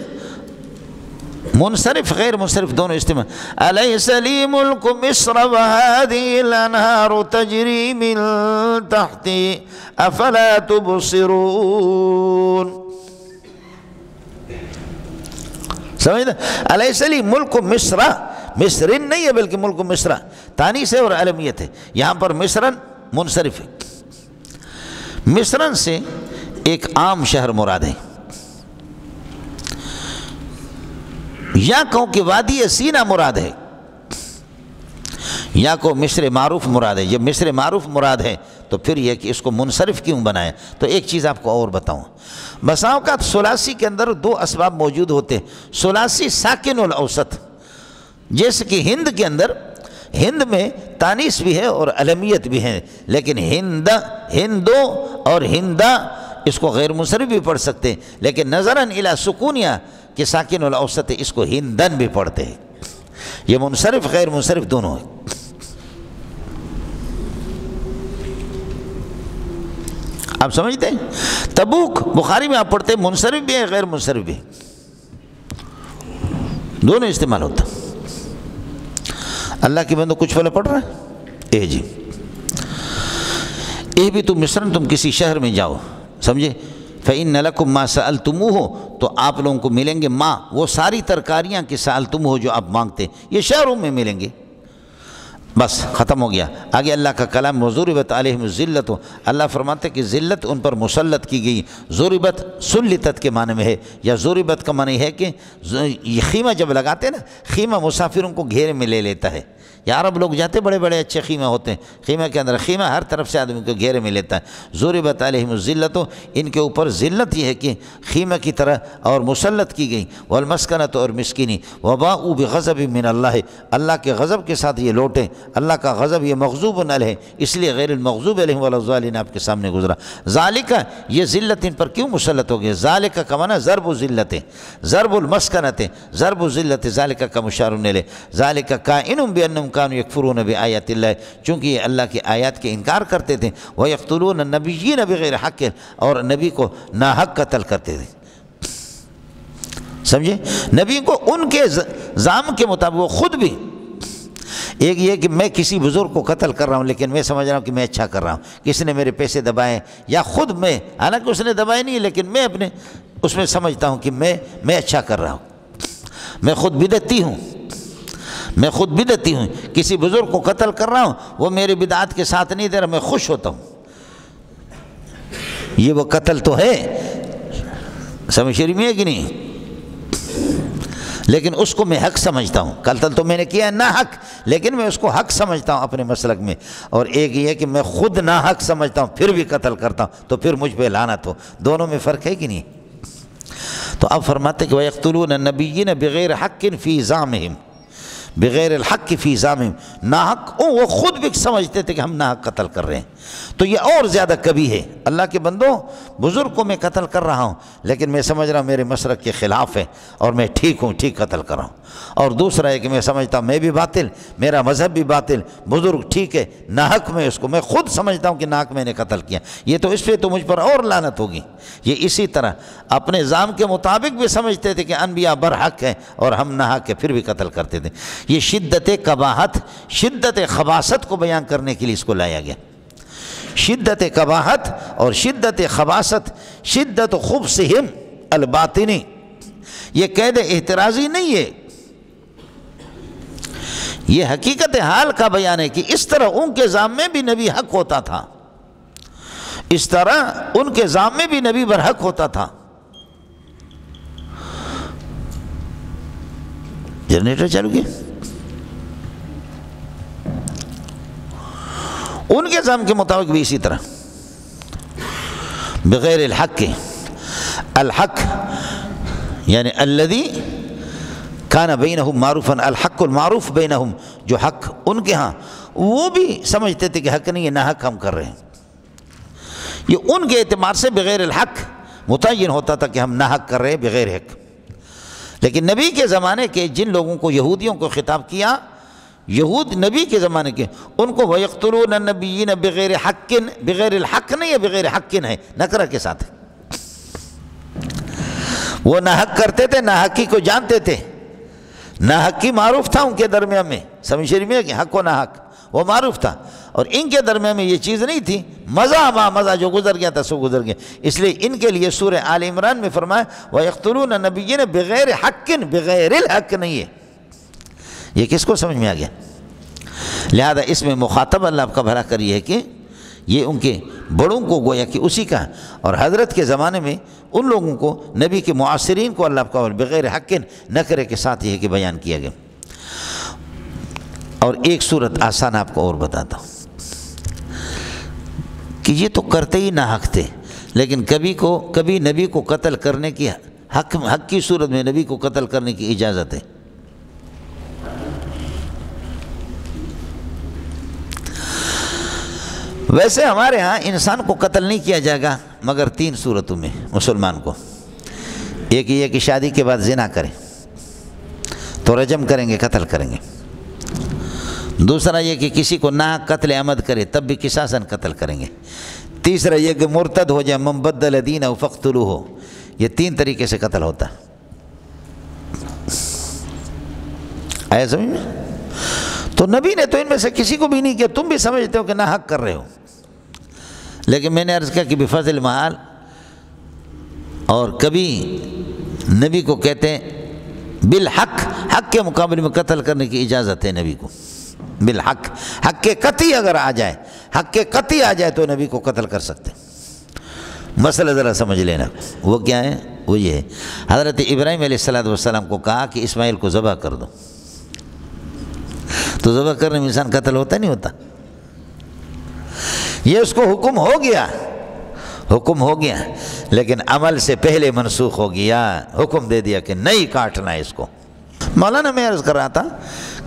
منصرف غیر منصرف دونوں استعمال۔ الیس لی ملک مصر وہذہ الانہار تجری من تحتی افلا تبصرون، سمجھتے؟ الیس لی ملک مصر، مصرن نہیں ہے بلکہ ملک مصر، تانیث ہے اور علمیت ہے، یہاں پر مصرن منصرف ہے۔ مصرن سے ایک عام شہر مراد ہے، یا کہوں کہ وادی سینا مراد ہے، یا کو مصر معروف مراد ہے۔ جب مصر معروف مراد ہے تو پھر یہ کہ اس کو منصرف کیوں بنایا؟ تو ایک چیز آپ کو اور بتاؤں، بسا اوقات ثلاثی کے اندر دو اسباب موجود ہوتے ہیں، ثلاثی ساکن الاوسط، جیسے کہ ہند کے اندر، ہند میں تانیث بھی ہے اور علمیت بھی ہے، لیکن ہندو اور ہندا اس کو غیر منصرف بھی پڑھ سکتے ہیں، لیکن نظراً الی سکونیہ کہ ساکن الاوسط ہے، اس کو ہندن بھی پڑھتے ہیں، یہ منصرف غیر منصرف دونوں ہیں۔ آپ سمجھتے ہیں؟ تبوک بخاری میں آپ پڑھتے ہیں منصرف بھی ہے غیر منصرف بھی ہے، دونوں استعمال ہوتا۔ اللہ کی بندو کچھ پہلے پڑھ رہا ہے؟ اے جی، اے بھی تم مصر، تم کسی شہر میں جاؤ، سمجھے؟ فَإِنَّ لَكُمْ مَا سَأَلْتُمُوهُ، تو آپ لوگوں کو ملیں گے ماں، وہ ساری ترکاریاں کہ سألتموہ جو آپ مانگتے، یہ شہروں میں ملیں گے۔ بس ختم ہو گیا۔ آگے اللہ کا کلام وَضُرِبَتْ عَلَيْهِمُ الذِّلَّةُ، اللہ فرماتے کہ ذلت ان پر مسلط کی گئی۔ ضربت سلطت کے معنی میں ہے، یا ضربت کا معنی ہے کہ خیمہ جب لگاتے ہیں نا، خیمہ مسافروں کو گھیرے میں لے لیتا ہے، یا عرب لوگ جاتے بڑے بڑے اچھے خیمہ ہوتے ہیں، خیمہ کے اندر خیمہ ہر طرف سے آدمی کو گھیرے میں لیتا ہے۔ ضربت علیہم الذلۃ، ان کے اوپر ذلت یہ ہے کہ خیمہ کی طرح اور مسلط کی گئی، والمسکنۃ، اور مسکینی، وباءوا بغضب من اللہ، اللہ کے غضب کے ساتھ یہ لوٹیں، اللہ کا غضب یہ مغضوب علیہ، اس لیے غیر المغضوب علیہم ولا الضالین آپ کے سامنے گزرا۔ ذالک، یہ ذلت ان پر کیوں مسلط ہو گئی؟ ذالک کا معنی ضرب و ذلت، ضرب المسکنۃ، ضرب و ذلت، ذالک کا مشار الیہ، ذالک کائن بانہم کانوا یکفرون بآیات اللہ، چونکہ یہ اللہ کی آیات کے انکار کرتے تھے، ویقتلون النبیین بغیر حق، اور نبی کو ناحق قتل کرتے تھے، سمجھے؟ نبی کو ان کے زعم کے مطابق، وہ خود بھی، ایک یہ کہ میں کسی بزرگ کو قتل کر رہا ہوں لیکن میں سمجھ رہا ہوں کہ میں اچھا کر رہا ہوں، کسی نے میرے پیسے دبائے، یا خود میں، حالانکہ اس نے دبائے نہیں لیکن میں اپنے اس میں سمجھتا ہوں کہ میں اچھا کر رہا ہوں، میں خود بدعتی ہوں، میں خود بدعتی ہوں، کسی بزرگ کو قتل کر رہا ہوں، وہ میرے بدعات کے ساتھ نہیں دے رہا، میں خوش ہوتا ہوں، یہ وہ قتل تو ہے، سمجھ شریف میں ہے کہ نہیں؟ لیکن اس کو میں حق سمجھتا ہوں، قتل تو میں نے کیا ہے نہ حق، لیکن میں اس کو حق سمجھتا ہوں اپنے مسلک میں، اور ایک یہ ہے کہ میں خود نہ حق سمجھتا ہوں پھر بھی قتل کرتا ہوں، تو پھر مجھ پہ لعنت ہو، دونوں میں فرق ہے کہ نہیں؟ تو اب فرماتے کہ وَيَقْتُلُونَ النَّبِيِّينَ بِغَيْرِ حَقٍّ فِي زَعْمِهِمْ، بغیر الحق کی فی ظام، ناحق وہ خود بھی سمجھتے تھے کہ ہم ناحق قتل کر رہے ہیں، تو یہ اور زیادہ کبھی ہے۔ اللہ کے بندوں، بزرگ کو میں قتل کر رہا ہوں لیکن میں سمجھ رہا ہوں میرے مسلک کے خلاف ہے اور میں ٹھیک ہوں، ٹھیک قتل کر رہا ہوں۔ اور دوسرا ہے کہ میں سمجھتا ہوں میں بھی باطل، میرا مذہب بھی باطل، بزرگ ٹھیک ہے، ناحق میں اس کو میں خود سمجھتا ہوں کہ ناحق میں نے قتل کیا، یہ تو اس پہ تو مجھ پر اور لعنت ہوگی۔ یہ اسی طرح اپنے ظام کے مطابق بھی سمجھتے تھے کہ انبیاء برحق ہیں اور ہم ناحق ہیں، پھر بھی قتل کرتے تھے۔ یہ شدت قباحت، شدت خباثت کو بیان کرنے کے لیے اس کو لایا گیا۔ شدت قباحت اور شدت خباثت، شدت خبثہم الباطنی، یہ قید احترازی نہیں ہے، یہ حقیقت حال کا بیان ہے کہ اس طرح ان کے ظام میں بھی نبی حق ہوتا تھا، اس طرح ان کے ظام میں بھی نبی برحق ہوتا تھا۔ جنریٹر چالو کیا؟ ان کے ظام کے مطابق بھی اسی طرح بغیر الحق کے، الحق یعنی الذی کان بینہم معروفا، الحق المعروف بینہم، جو حق ان کے ہاں وہ بھی سمجھتے تھے کہ حق نہیں ہے، ناحق ہم کر رہے ہیں۔ یہ ان کے اعتبار سے بغیر الحق متعین ہوتا تھا کہ ہم ناحق کر رہے ہیں بغیر حق۔ لیکن نبی کے زمانے کے جن لوگوں کو، یہودیوں کو خطاب کیا، یہود نبی کے زمانے کے، ان کو وَيَقْتُلُونَ النَّبِيِّينَ بغیر حق، بغیر الحق نہیں ہے، بغیر حق ہے، نکرہ کے ساتھ۔ وہ ناحق کرتے تھے، ناحقی کو جانتے تھے، ناحقی معروف تھا ان کے درمیان میں، سمجھ شریف میں کہ حق و ناحق وہ معروف تھا، اور ان کے درمیان میں یہ چیز نہیں تھی، مزہ جو گزر گیا تھا سو گزر گیا۔ اس لیے ان کے لیے سورہ آل عمران میں فرمایا وَيَقْتُلُونَ النَّبِيِّينَ بغیر حق، بغیر الحق نہیں ہے۔ یہ کس کو سمجھ میں آ گیا؟ لہذا اس میں مخاطب اللہ آپ کا بھلا کریے کہ یہ ان کے بڑوں کو گویا کہ اسی کا، اور حضرت کے زمانے میں ان لوگوں کو، نبی کے معاصرین کو اللہ آپ کا بغیر حق نکرے کے ساتھ یہ کہ بیان کیا گیا۔ اور ایک صورت آسان آپ کو اور بتاتا ہوں کہ یہ تو کرتے ہی ناحق تھے، لیکن کبھی نبی کو قتل کرنے کی حق کی صورت میں نبی کو قتل کرنے کی اجازت ہے۔ ویسے ہمارے ہاں انسان کو قتل نہیں کیا جائے گا مگر 3 صورتوں میں مسلمان کو۔ ایک یہ کہ شادی کے بعد زنا کریں تو رجم کریں گے، قتل کریں گے۔ دوسرا یہ کہ کسی کو نہ قتل عمد کرے تب بھی قصاصاً قتل کریں گے۔ تیسرا یہ کہ مرتد ہو جائے، من بدل دینہ فاقتلوہ، یہ 3 طریقے سے قتل ہوتا ہے۔ آیا سمجھ میں؟ تو نبی نے تو ان میں سے کسی کو بھی نہیں کیا، تم بھی سمجھتے ہو کہ نہ حق کر رہے ہو، لیکن میں نے عرض کیا کہ بفضل محال، اور کبھی نبی کو کہتے ہیں بالحق، حق کے مقابلے میں قتل کرنے کی اجازت ہے نبی کو، بالحق، حق کے قطعی اگر آ جائے، حق کے قطعی آ جائے تو نبی کو قتل کر سکتے۔ مسئلہ ذرا سمجھ لینا، وہ کیا ہے؟ وہ یہ ہے، حضرت ابراہیم علیہ السلام کو کہا کہ اسماعیل کو ذبح کر دو، تو ذبح کرنے میں انسان قتل ہوتا نہیں ہوتا؟ یہ اس کو حکم ہو گیا، لیکن عمل سے پہلے منسوخ ہو گیا، حکم دے دیا کہ نہیں کاٹنا ہے اس کو۔ مولانا میں عرض کر رہا تھا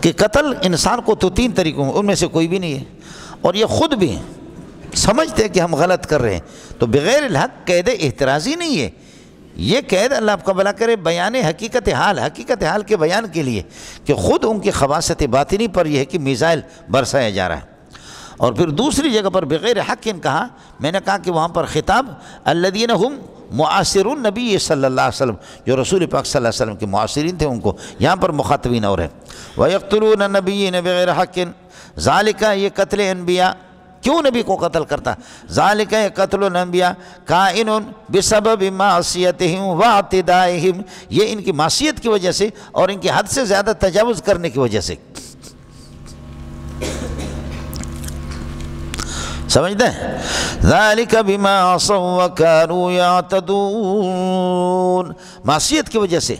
کہ قتل انسان کو تو 3 طریقوں، ان میں سے کوئی بھی نہیں ہے، اور یہ خود بھی سمجھتے ہیں کہ ہم غلط کر رہے ہیں، تو بغیر الحق قید احترازی نہیں ہے، یہ قید اللہ آپ کا بھلا کرے بیان حقیقت حال کے بیان کے لیے، کہ خود ان کی خباثت باطنی پر یہ ہے کہ میزائل برسایا جا رہا ہے۔ اور پھر دوسری جگہ پر بغیر حق کہا، میں نے کہا کہ وہاں پر خطاب الذین ہم معاصرون نبی صلی اللہ علیہ وسلم، جو رسول پاک صلی اللہ علیہ وسلم کے معاصرین تھے، ان کو یہاں پر مخاطبین اور ہیں۔ وَيَقْتُلُونَ النَّبِيِّينَ بغیر حق، ذالک، یہ قتل انبیاء، کیوں نبی کو قتل کرتا؟ ذالک قتل الانبیاء کائن بسبب معصیتہم واعتدائہم، یہ ان کی معصیت کی وجہ سے اور ان کی حد سے زیادہ تجاوز کرنے کی وجہ سے۔ سمجھتے ہیں؟ ذالک بما عصوا وکانوا یعتدون، معصیت کی وجہ سے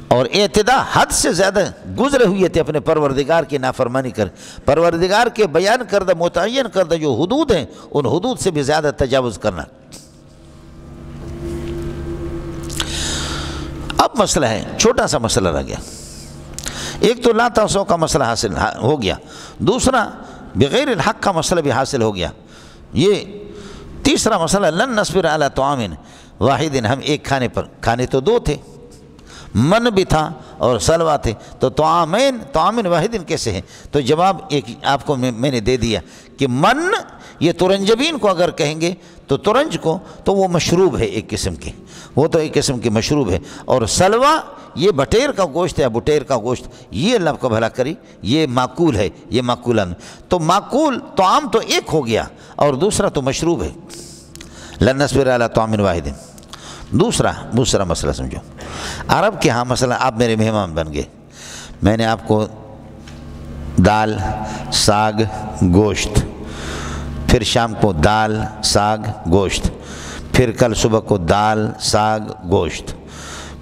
اور اعتداء، حد سے زیادہ گزرے ہوئے تھے اپنے پروردگار کی نافرمانی کر، پروردگار کے بیان کردہ متعین کردہ جو حدود ہیں ان حدود سے بھی زیادہ تجاوز کرنا۔ اب مسئلہ ہے، چھوٹا سا مسئلہ رہ گیا، ایک تو لا تعصوا کا مسئلہ حاصل ہو گیا، دوسرا بغیر الحق کا مسئلہ بھی حاصل ہو گیا، یہ تیسرا مسئلہ لن نصبر علی طعام واحد، ہم ایک کھانے پر، کھانے تو دو تھے، من بھی تھا اور سلوا تھے، تو طعام واحد کیسے ہیں؟ تو جواب ایک آپ کو میں نے دے دیا کہ من یہ ترنجبین کو اگر کہیں گے تو ترنج کو تو وہ مشروب ہے ایک قسم کی، وہ تو ایک قسم کی مشروب ہے، اور سلوا یہ بٹیر کا گوشت ہے، بٹیر کا گوشت، یہ اللہ کو بھلا کری یہ معقول ہے، یہ معقولن، تو معقول طعام تو ایک ہو گیا اور دوسرا تو مشروب ہے، لن نصبر علی طعام واحد۔ دوسرا مسئلہ سمجھو، عرب کے ہاں مسئلہ، آپ میرے مہمان بن گئے، میں نے آپ کو دال ساگ گوشت، پھر شام کو دال ساگ گوشت، پھر کل صبح کو دال ساگ گوشت،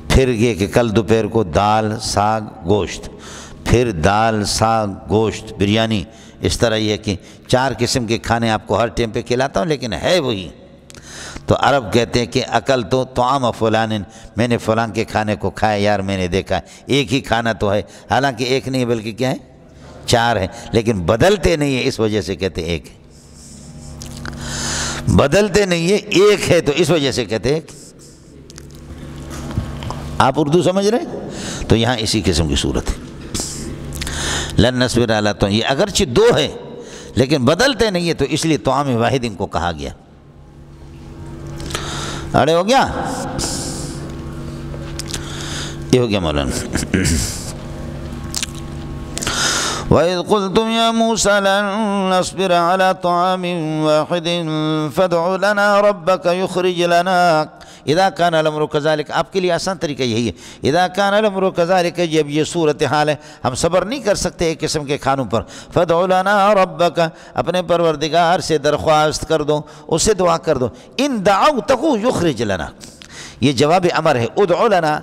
پھر یہ کہ کل دوپہر کو دال ساگ گوشت، پھر دال ساگ گوشت بریانی، اس طرح یہ کہ 4 قسم کے کھانے آپ کو ہر ٹائم پہ کھلاتا ہوں لیکن ہے وہی۔ تو عرب کہتے ہیں کہ اکل تو طعام فلان، میں نے فلان کے کھانے کو کھایا یار، میں نے دیکھا ایک ہی کھانا تو ہے، حالانکہ ایک نہیں بلکہ کیا ہے 4 ہے، لیکن بدلتے نہیں ہیں، اس وجہ سے کہتے ہیں ایک ہے، بدلتے نہیں ہے، ایک ہے تو اس وجہ سے کہتے ہیں ایک۔ آپ اردو سمجھ رہے ہیں؟ تو یہاں اسی قسم کی صورت ہے، لن نصبر علی طعام، یہ اگرچہ 2 ہے لیکن بدلتے نہیں ہے، تو اس لیے طعام واحد ان کو کہا گیا۔ اڑے ہو گیا، یہ ہو گیا مولانا۔ وَإِذْ قُلْتُمْ يَا مُوسَىٰ لَن نَّصْبِرَ عَلَىٰ طَعَامٍ وَاحِدٍ فَادْعُ لَنَا رَبَّكَ يُخْرِجْ لَنَا اذا كان الامر كذلك، آپ کے لیے آسان طریقہ یہی ہے، اذا كان الامر كذلك، جب یہ صورتحال ہے ہم صبر نہیں کر سکتے ایک قسم کے کھانوں پر، فادع لنا ربک، اپنے پروردگار سے درخواست کر دو، اس سے دعا کر دو، ان دعوته یخرج لنا، یہ جواب امر ہے، ادع لنا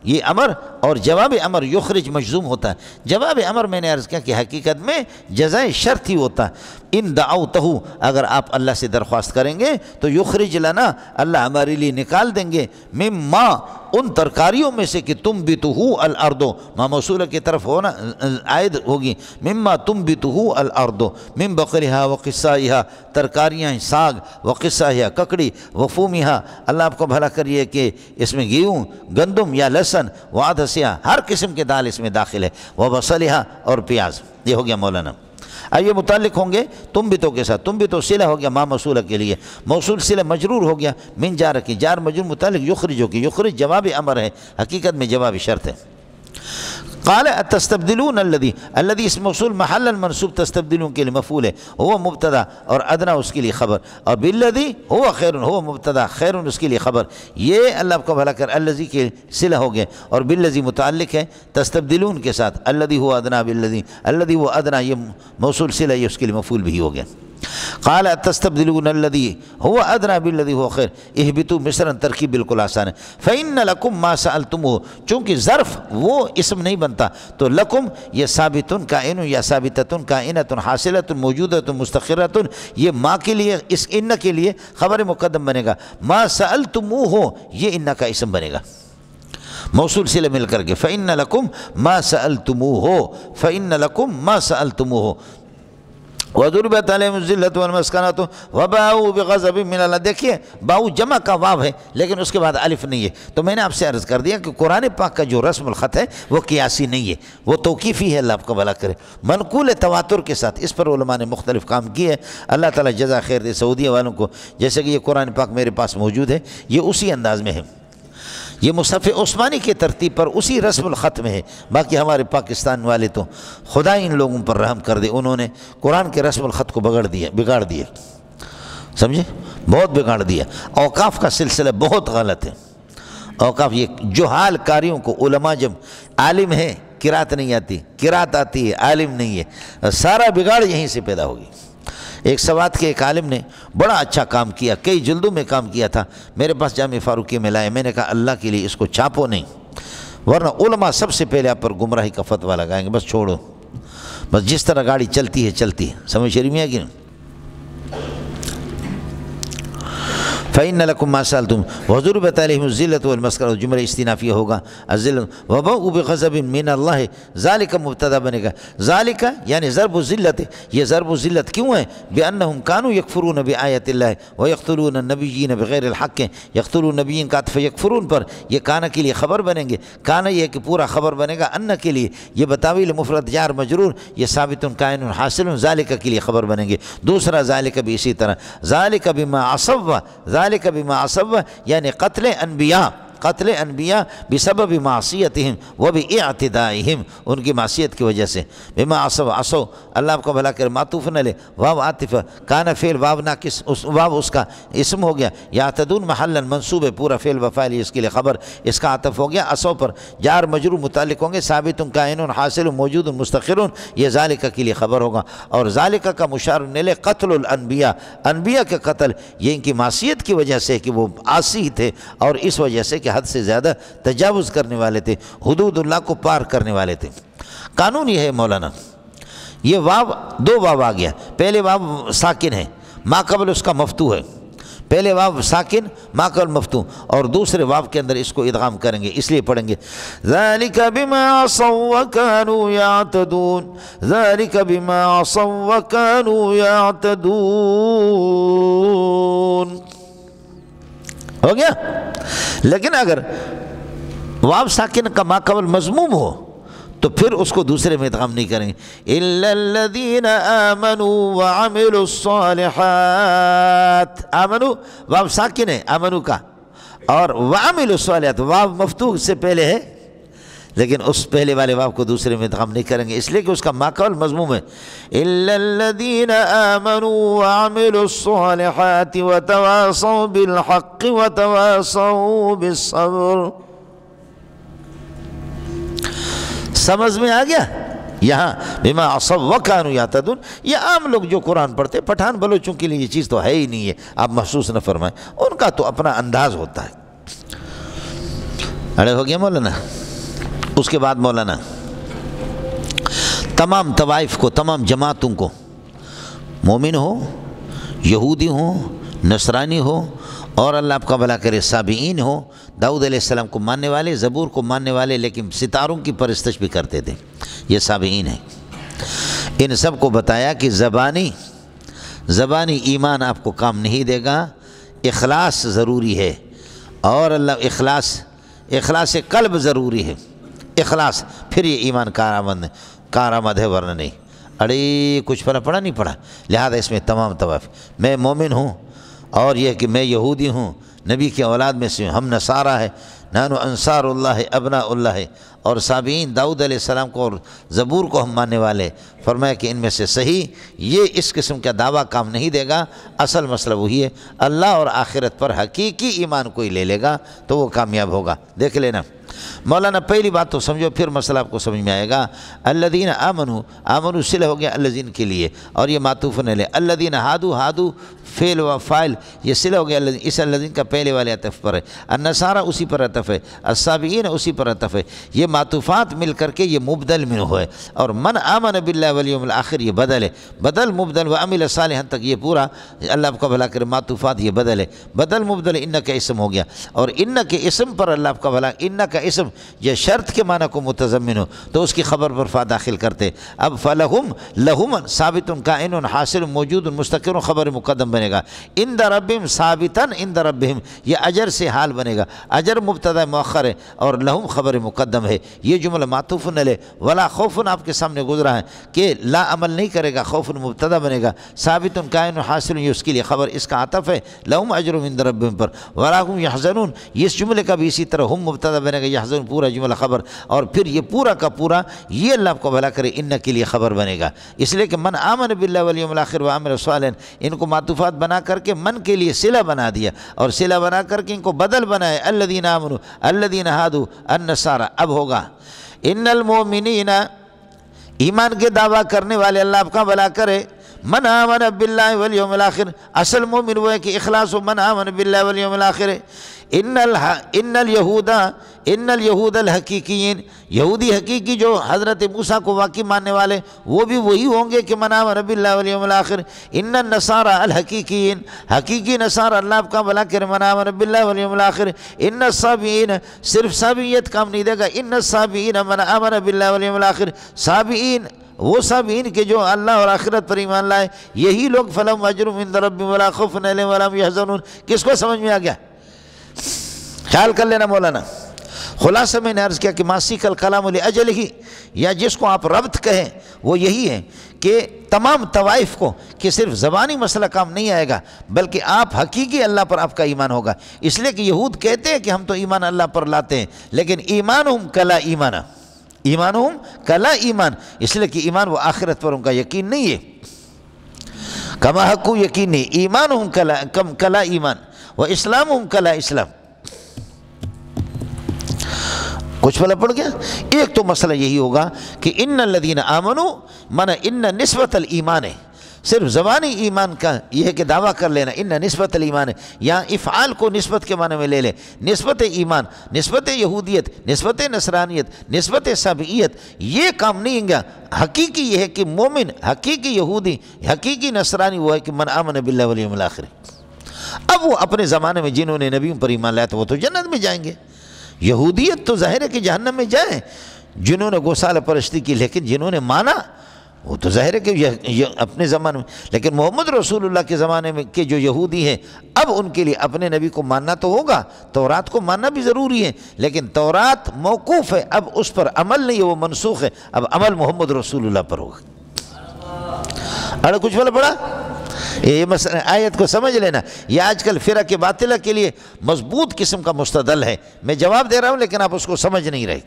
یہ امر، اور جواب امر یخرج مجزوم ہوتا ہے، جواب امر میں نے عرض کیا کہ حقیقت میں جزائے شرط ہی ہوتا ہے، ان دعوتہ، اگر آپ اللہ سے درخواست کریں گے تو یخرج لنا، اللہ ہمارے لیے نکال دیں گے، مما، ان ترکاریوں میں سے کہ تنبتہ الارض، ما موصولہ کی طرف ہونا عائد ہوگی، مما تنبتہ الارض من بقلها وقصائها، ترکاریاں ساگ، وقصائها ککڑی، وفومها، اللہ آپ کو بھلا کریے کہ اس میں گیہوں، گندم یا لہسن، وعدسیہ، ہر قسم کے دال اس میں داخل ہے، وبصلها، اور پیاز، یہ ہو گیا مولانا۔ اب یہ متعلق ہوں گے تنبتوں کے ساتھ، تنبتوں صلہ ہو گیا ما موصولہ کے لیے، موصول صلہ مجرور ہو گیا، من جار کی، جار مجرور متعلق یخرج ہو گیا، یخرج جواب امر ہے، حقیقت میں جواب شرط ہے۔ قال اتستبدلون الذي اسم موصول محل المنصوب، تستبدلون کے لیے مفعول ہے، هو مبتدا اور ادنا اس کے لیے خبر، اور بالذی هو خیر، هو مبتدا، خیر اس کے لیے خبر، یہ اللہ کو بھلا کر الذی کے صلہ ہو گئے، اور بالذی متعلق ہے تستبدلون کے ساتھ، الذی هو ادنا بالذی، الذی هو ادنا یہ موصول صلہ، یہ اس کے لیے مفعول بھی ہو گیا۔ قال تستبدلون الذي هو ادنى بالذي هو خير اهبطوا مصرا، ترکیب بالکل آسان ہے، فإن لكم ما سألتموه، چونکہ ظرف وہ اسم نہیں بنتا تو لکم یہ ثابتن کائن یا ثابتتن کائنتن حاصلتن موجودتن مستقرتن، یہ ما کے لیے، اس ان کے لیے خبر مقدم بنے گا، ما سألتموه یہ ان کا اسم بنے گا، موصول صلہ مل کر کے، فإن لكم ما سألتموه، فإن لكم ما سألتموه، وَضُرِبَتْ عَلَيْهِمُ الذِّلَّةُ وَالْمَسْكَنَةُ وَبَاءُوا بِغَضَبٍ مِّنَ اللَّهِ، دیکھیے باؤ جمع کا واو ہے لیکن اس کے بعد الف نہیں ہے، تو میں نے آپ سے عرض کر دیا کہ قرآن پاک کا جو رسم الخط ہے وہ قیاسی نہیں ہے، وہ توقیفی ہے، اللہ آپ کو بھلا کرے، منقول تواتر کے ساتھ، اس پر علماء نے مختلف کام کیے ہیں، اللہ تعالیٰ جزا خیر دے سعودیہ والوں کو، جیسے کہ یہ قرآن پاک میرے پاس موجود ہے، یہ اسی انداز میں ہے، یہ مصحف عثمانی کی ترتیب پر اسی رسم الخط میں ہے، باقی ہمارے پاکستان والے تو خدا ان لوگوں پر رحم کر دے، انہوں نے قرآن کے رسم الخط کو بگاڑ دیا، سمجھے، بہت بگاڑ دیا، اوقاف کا سلسلہ بہت غلط ہے، اوقاف یہ جہال کاریوں کو، علماء جب عالم ہے قرات نہیں آتی، قرات آتی ہے عالم نہیں ہے، سارا بگاڑ یہیں سے پیدا ہوگی۔ ایک سوات کے ایک عالم نے بڑا اچھا کام کیا، کئی جلدوں میں کام کیا تھا، میرے پاس جامع فاروقی میں لائے، میں نے کہا اللہ کے لیے اس کو چھاپو نہیں، ورنہ علماء سب سے پہلے آپ پر گمراہی کا فتویٰ لگائیں گے، بس چھوڑو، بس جس طرح گاڑی چلتی ہے چلتی ہے، سمجھ شریف میں ہے کہ نہیں؟ فإن لكم ما سألتم وضربت عليهم الذلة والمسكنة، جملہ استنافیہ ہوگا الذلة وباءوا بغضب من اللہ، ذالک مبتدا بنے گا، ذالک یعنی ضرب الذلت، یہ ضرب الذلت کیوں ہے؟ بأنہم کانوا یکفرون بآیات اللہ ویقتلون النبیین بغیر الحق، یقتلون نبیین کا عطف یکفرون پر، یہ کانا کے لیے خبر بنیں گے، کانا یہ کہ پورا خبر بنے گا، ان کے لیے یہ بتاویل مفرد جار مجرور، یہ ثابت کائن حاصل، ذالک کے لیے خبر بنیں گے۔ دوسرا ذالک بھی اسی طرح، ذالک بما عصوا، ذالک بما عصوا یعنی قتل انبیاء، قتل انبیاء بسبب معصیتہم وباعتدائہم، ان کی معصیت کی وجہ سے، بما عصوا، عصوا اللہ آپ کو بھلا کر، معطوف نہ لے، واو عاطفہ، کانا فعل، واو ناقص، واو اس کا اسم ہو گیا، یعتدون محلا منصوب ہے، پورا فعل وفاعل اس کے لیے خبر، اس کا عطف ہو گیا، عصوا پر، جار مجرور متعلق ہوں گے، ثابت کائن حاصل موجود مستقر، یہ ذالک کے لیے خبر ہوگا۔ اور ذالک کا مشار الیہ قتل الانبیاء، انبیاء کے قتل، یہ ان کی معصیت کی وجہ سے کہ وہ عاصی تھے، اور اس وجہ سے کہ حد سے زیادہ تجاوز کرنے والے تھے، حدود اللہ کو پار کرنے والے تھے۔ قانون یہ ہے مولانا، یہ واو، دو واو آ گیا، پہلے واو ساکن ہے، ما قبل اس کا مفتوح ہے، پہلے واو ساکن ما قبل مفتوح، اور دوسرے واو کے اندر اس کو ادغام کریں گے، اس لیے پڑھیں گے ذالک بما عصوا وکانوا یعتدون، ذالک بما عصوا وکانوا یعتدون، ہو گیا۔ لیکن اگر واو ساکن کا ما قبل مضموم ہو تو پھر اس کو دوسرے میں ادغام نہیں کریں گے، الا الذین آمنوا وعملوا الصالحات، آمنوا واو ساکن ہے آمنوا کا، اور وعملوا الصالحات واو مفتوح سے پہلے ہے، لیکن اس پہلے والے واو کو دوسرے میں ادغام نہیں کریں گے، اس لیے کہ اس کا ما قبل مضموم ہے، الا الذین آمنوا وعملوا الصالحات وتواصوا بالحق وتواصوا بالصبر۔ سمجھ میں آ گیا؟ یہاں بما عصوا وکانوا یعتدون، یہ عام لوگ جو قرآن پڑھتے، پٹھان بلوچوں کے لیے یہ چیز تو ہے ہی نہیں ہے، آپ محسوس نہ فرمائیں، ان کا تو اپنا انداز ہوتا ہے۔ اڑے ہو گیا مولانا؟ اس کے بعد مولانا تمام طوائف کو، تمام جماعتوں کو، مومن ہو، یہودی ہو، نصرانی ہو، اور اللہ آپ کا بھلا کرے سابعین ہو، داؤد علیہ السلام کو ماننے والے، زبور کو ماننے والے، لیکن ستاروں کی پرستش بھی کرتے تھے، یہ سابعین ہیں۔ ان سب کو بتایا کہ زبانی ایمان آپ کو کام نہیں دے گا، اخلاص ضروری ہے، اور اللہ اخلاص قلب ضروری ہے، اخلاص، پھر یہ ایمان کارآمد ہے، ورنہ نہیں۔ اڑے کچھ پڑھا نہیں پڑھا، لہذا اس میں تمام طوائف، میں مومن ہوں، اور یہ کہ میں یہودی ہوں، نبی کی اولاد میں سے ہم نصارہ ہے، نحن انصار اللہ ابناء اللہ، اور سابعین داؤد علیہ السلام کو اور زبور کو ہم ماننے والے، فرمایا کہ ان میں سے صحیح یہ اس قسم کا دعویٰ کام نہیں دے گا، اصل مسئلہ وہی ہے، اللہ اور آخرت پر حقیقی ایمان کوئی لے لے گا تو وہ کامیاب ہوگا۔ دیکھ لینا مولانا، پہلی بات تو سمجھو، پھر مسئلہ آپ کو سمجھ میں آئے گا۔ الذین آمنوا صلہ ہو گیا الذین کے لیے، اور یہ معطوف علیہ، الذین ہادو فعل و فاعل، یہ صلہ ہو گیا اس الذین کا پہلے والے عطف پر ہے، النصارى اسی پر عطف ہے، الصابئین اسی پر عطف ہے، یہ معطوفات مل کر کے یہ مبدل منہ ہے، اور من آمن باللہ والیوم الآخر یہ بدل ہے، بدل مبدل وعمل صالحا تک یہ پورا اللہ آپ کا بھلا کرے، معطوفات یہ بدل ہے، بدل مبدل ان کا اسم ہو گیا، اور ان کے اسم پر اللہ آپ کا بھلا، ان کا اسم یہ شرط کے معنی کو متضمن ہو تو اس کی خبر پر فا داخل کرتے، اب فلہم لہم ثابت کائن حاصل موجود مستقر خبر مقدم بنے گا، عند ربہم ثابتا عند ربہم، یہ اجر سے حال بنے گا، اجر مبتدا مؤخر ہے اور لہم خبر مقدم ہے، یہ جملہ معطوف علیہ، ولا خوف آپ کے سامنے گزرا ہے کہ لا عمل نہیں کرے گا، خوف مبتدا بنے گا، ثابت کائن حاصل یہ اس کے لیے خبر، اس کا عطف ہے لہم اجر عند ربہم پر، ولا هم يحزنون، اس جملے کا بھی اسی طرح ہم مبتدا بنے گا، یحزن پورا جملہ خبر، اور پھر یہ پورا کا پورا یہ اللہ آپ کو بھلا کرے ان کے لیے خبر بنے گا، اس لیے کہ من آمن باللہ والیوم الآخر وعمل صالحا، ان کو معطوفات بنا کر کے من کے لیے صلہ بنا دیا، اور صلہ بنا کر کے ان کو بدل بنائے، الذین آمنوا الذین ہادوا النصارى، اب ہوگا ان المؤمنین، ایمان کے دعویٰ کرنے والے اللہ آپ کا بھلا کرے، من آمن باللہ والیوم الآخر، اصل مومن وہ ہے کہ اخلاص و من آمن باللہ والیوم الآخر۔ ان الیہود الحقیقیین، یہودی حقیقی جو حضرت موسیٰ کو واقعی ماننے والے وہ بھی وہی ہوں گے کہ من آمن باللہ والیوم الآخر۔ ان النصارى الحقیقیین، حقیقی نصارى اللہ آپ کا بھلا کرے، من آمن باللہ والیوم الآخر۔ ان الصابئین، صرف صابئیت کام نہیں دے گا، ان الصابئین من آمن باللہ والیوم الآخر، صابئین وہ صابئین کے جو اللہ اور آخرت پر ایمان لائے، یہی لوگ فلہم اجر عند ربہم ولا خوف علیہم ولا هم يحزنون۔ کس کو سمجھ میں آ گیا؟ خیال کر لینا مولانا۔ خلاصہ میں نے عرض کیا کہ ماسیک الکلام لاجلہ، یا جس کو آپ ربط کہیں وہ یہی ہے کہ تمام طوائف کو کہ صرف زبانی مسئلہ کام نہیں آئے گا، بلکہ آپ حقیقی اللہ پر آپ کا ایمان ہوگا۔ اس لیے کہ یہود کہتے ہیں کہ ہم تو ایمان اللہ پر لاتے ہیں، لیکن ایمانہم کلا ایمان، ایمانہم کلا ایمان، اس لیے کہ ایمان وہ آخرت پر ان کا یقین نہیں ہے۔ کما حقو یقین نہیں، ایمانہم کلا ایمان و اسلامہم کلا اسلام۔ کچھ پھلا پڑ گیا؟ ایک تو مسئلہ یہی ہوگا کہ ان الذین آمنوا، مانا ان نسبت الایمان ہے، صرف زبانی ایمان کا یہ ہے کہ دعویٰ کر لینا، ان نسبت الایمان ہے، یہاں افعال کو نسبت کے معنی میں لے لیں، نسبت ایمان، نسبت یہودیت، نسبت نصرانیت، نسبت سابعیت، یہ کام نہیں گا۔ حقیقی یہ ہے کہ مومن، حقیقی یہودی، حقیقی نصرانی وہ ہے کہ من آمن باللہ والیوم الآخر۔ اب وہ اپنے زمانے میں جنہوں نے نبیوں پر ایمان لایا تو وہ تو جنت میں جائیں گے، یہودیت تو ظاہر ہے کہ جہنم میں جائیں، جنہوں نے گوسالہ پرستی کی، لیکن جنہوں نے مانا وہ تو ظاہر ہے کہ یہ اپنے زمانے میں۔ لیکن محمد رسول اللہ کے زمانے میں کے جو یہودی ہیں، اب ان کے لیے اپنے نبی کو ماننا تو ہوگا، تورات کو ماننا بھی ضروری ہے، لیکن تورات موقوف ہے، اب اس پر عمل نہیں ہے، وہ منسوخ ہے، اب عمل محمد رسول اللہ پر ہوگا۔ اڑ کچھ بلا پڑا؟ یہ مسئلہ آیت کو سمجھ لینا، یہ آج کل فرق باطلہ کے لیے مضبوط قسم کا مستدل ہے، میں جواب دے رہا ہوں لیکن آپ اس کو سمجھ نہیں رہے۔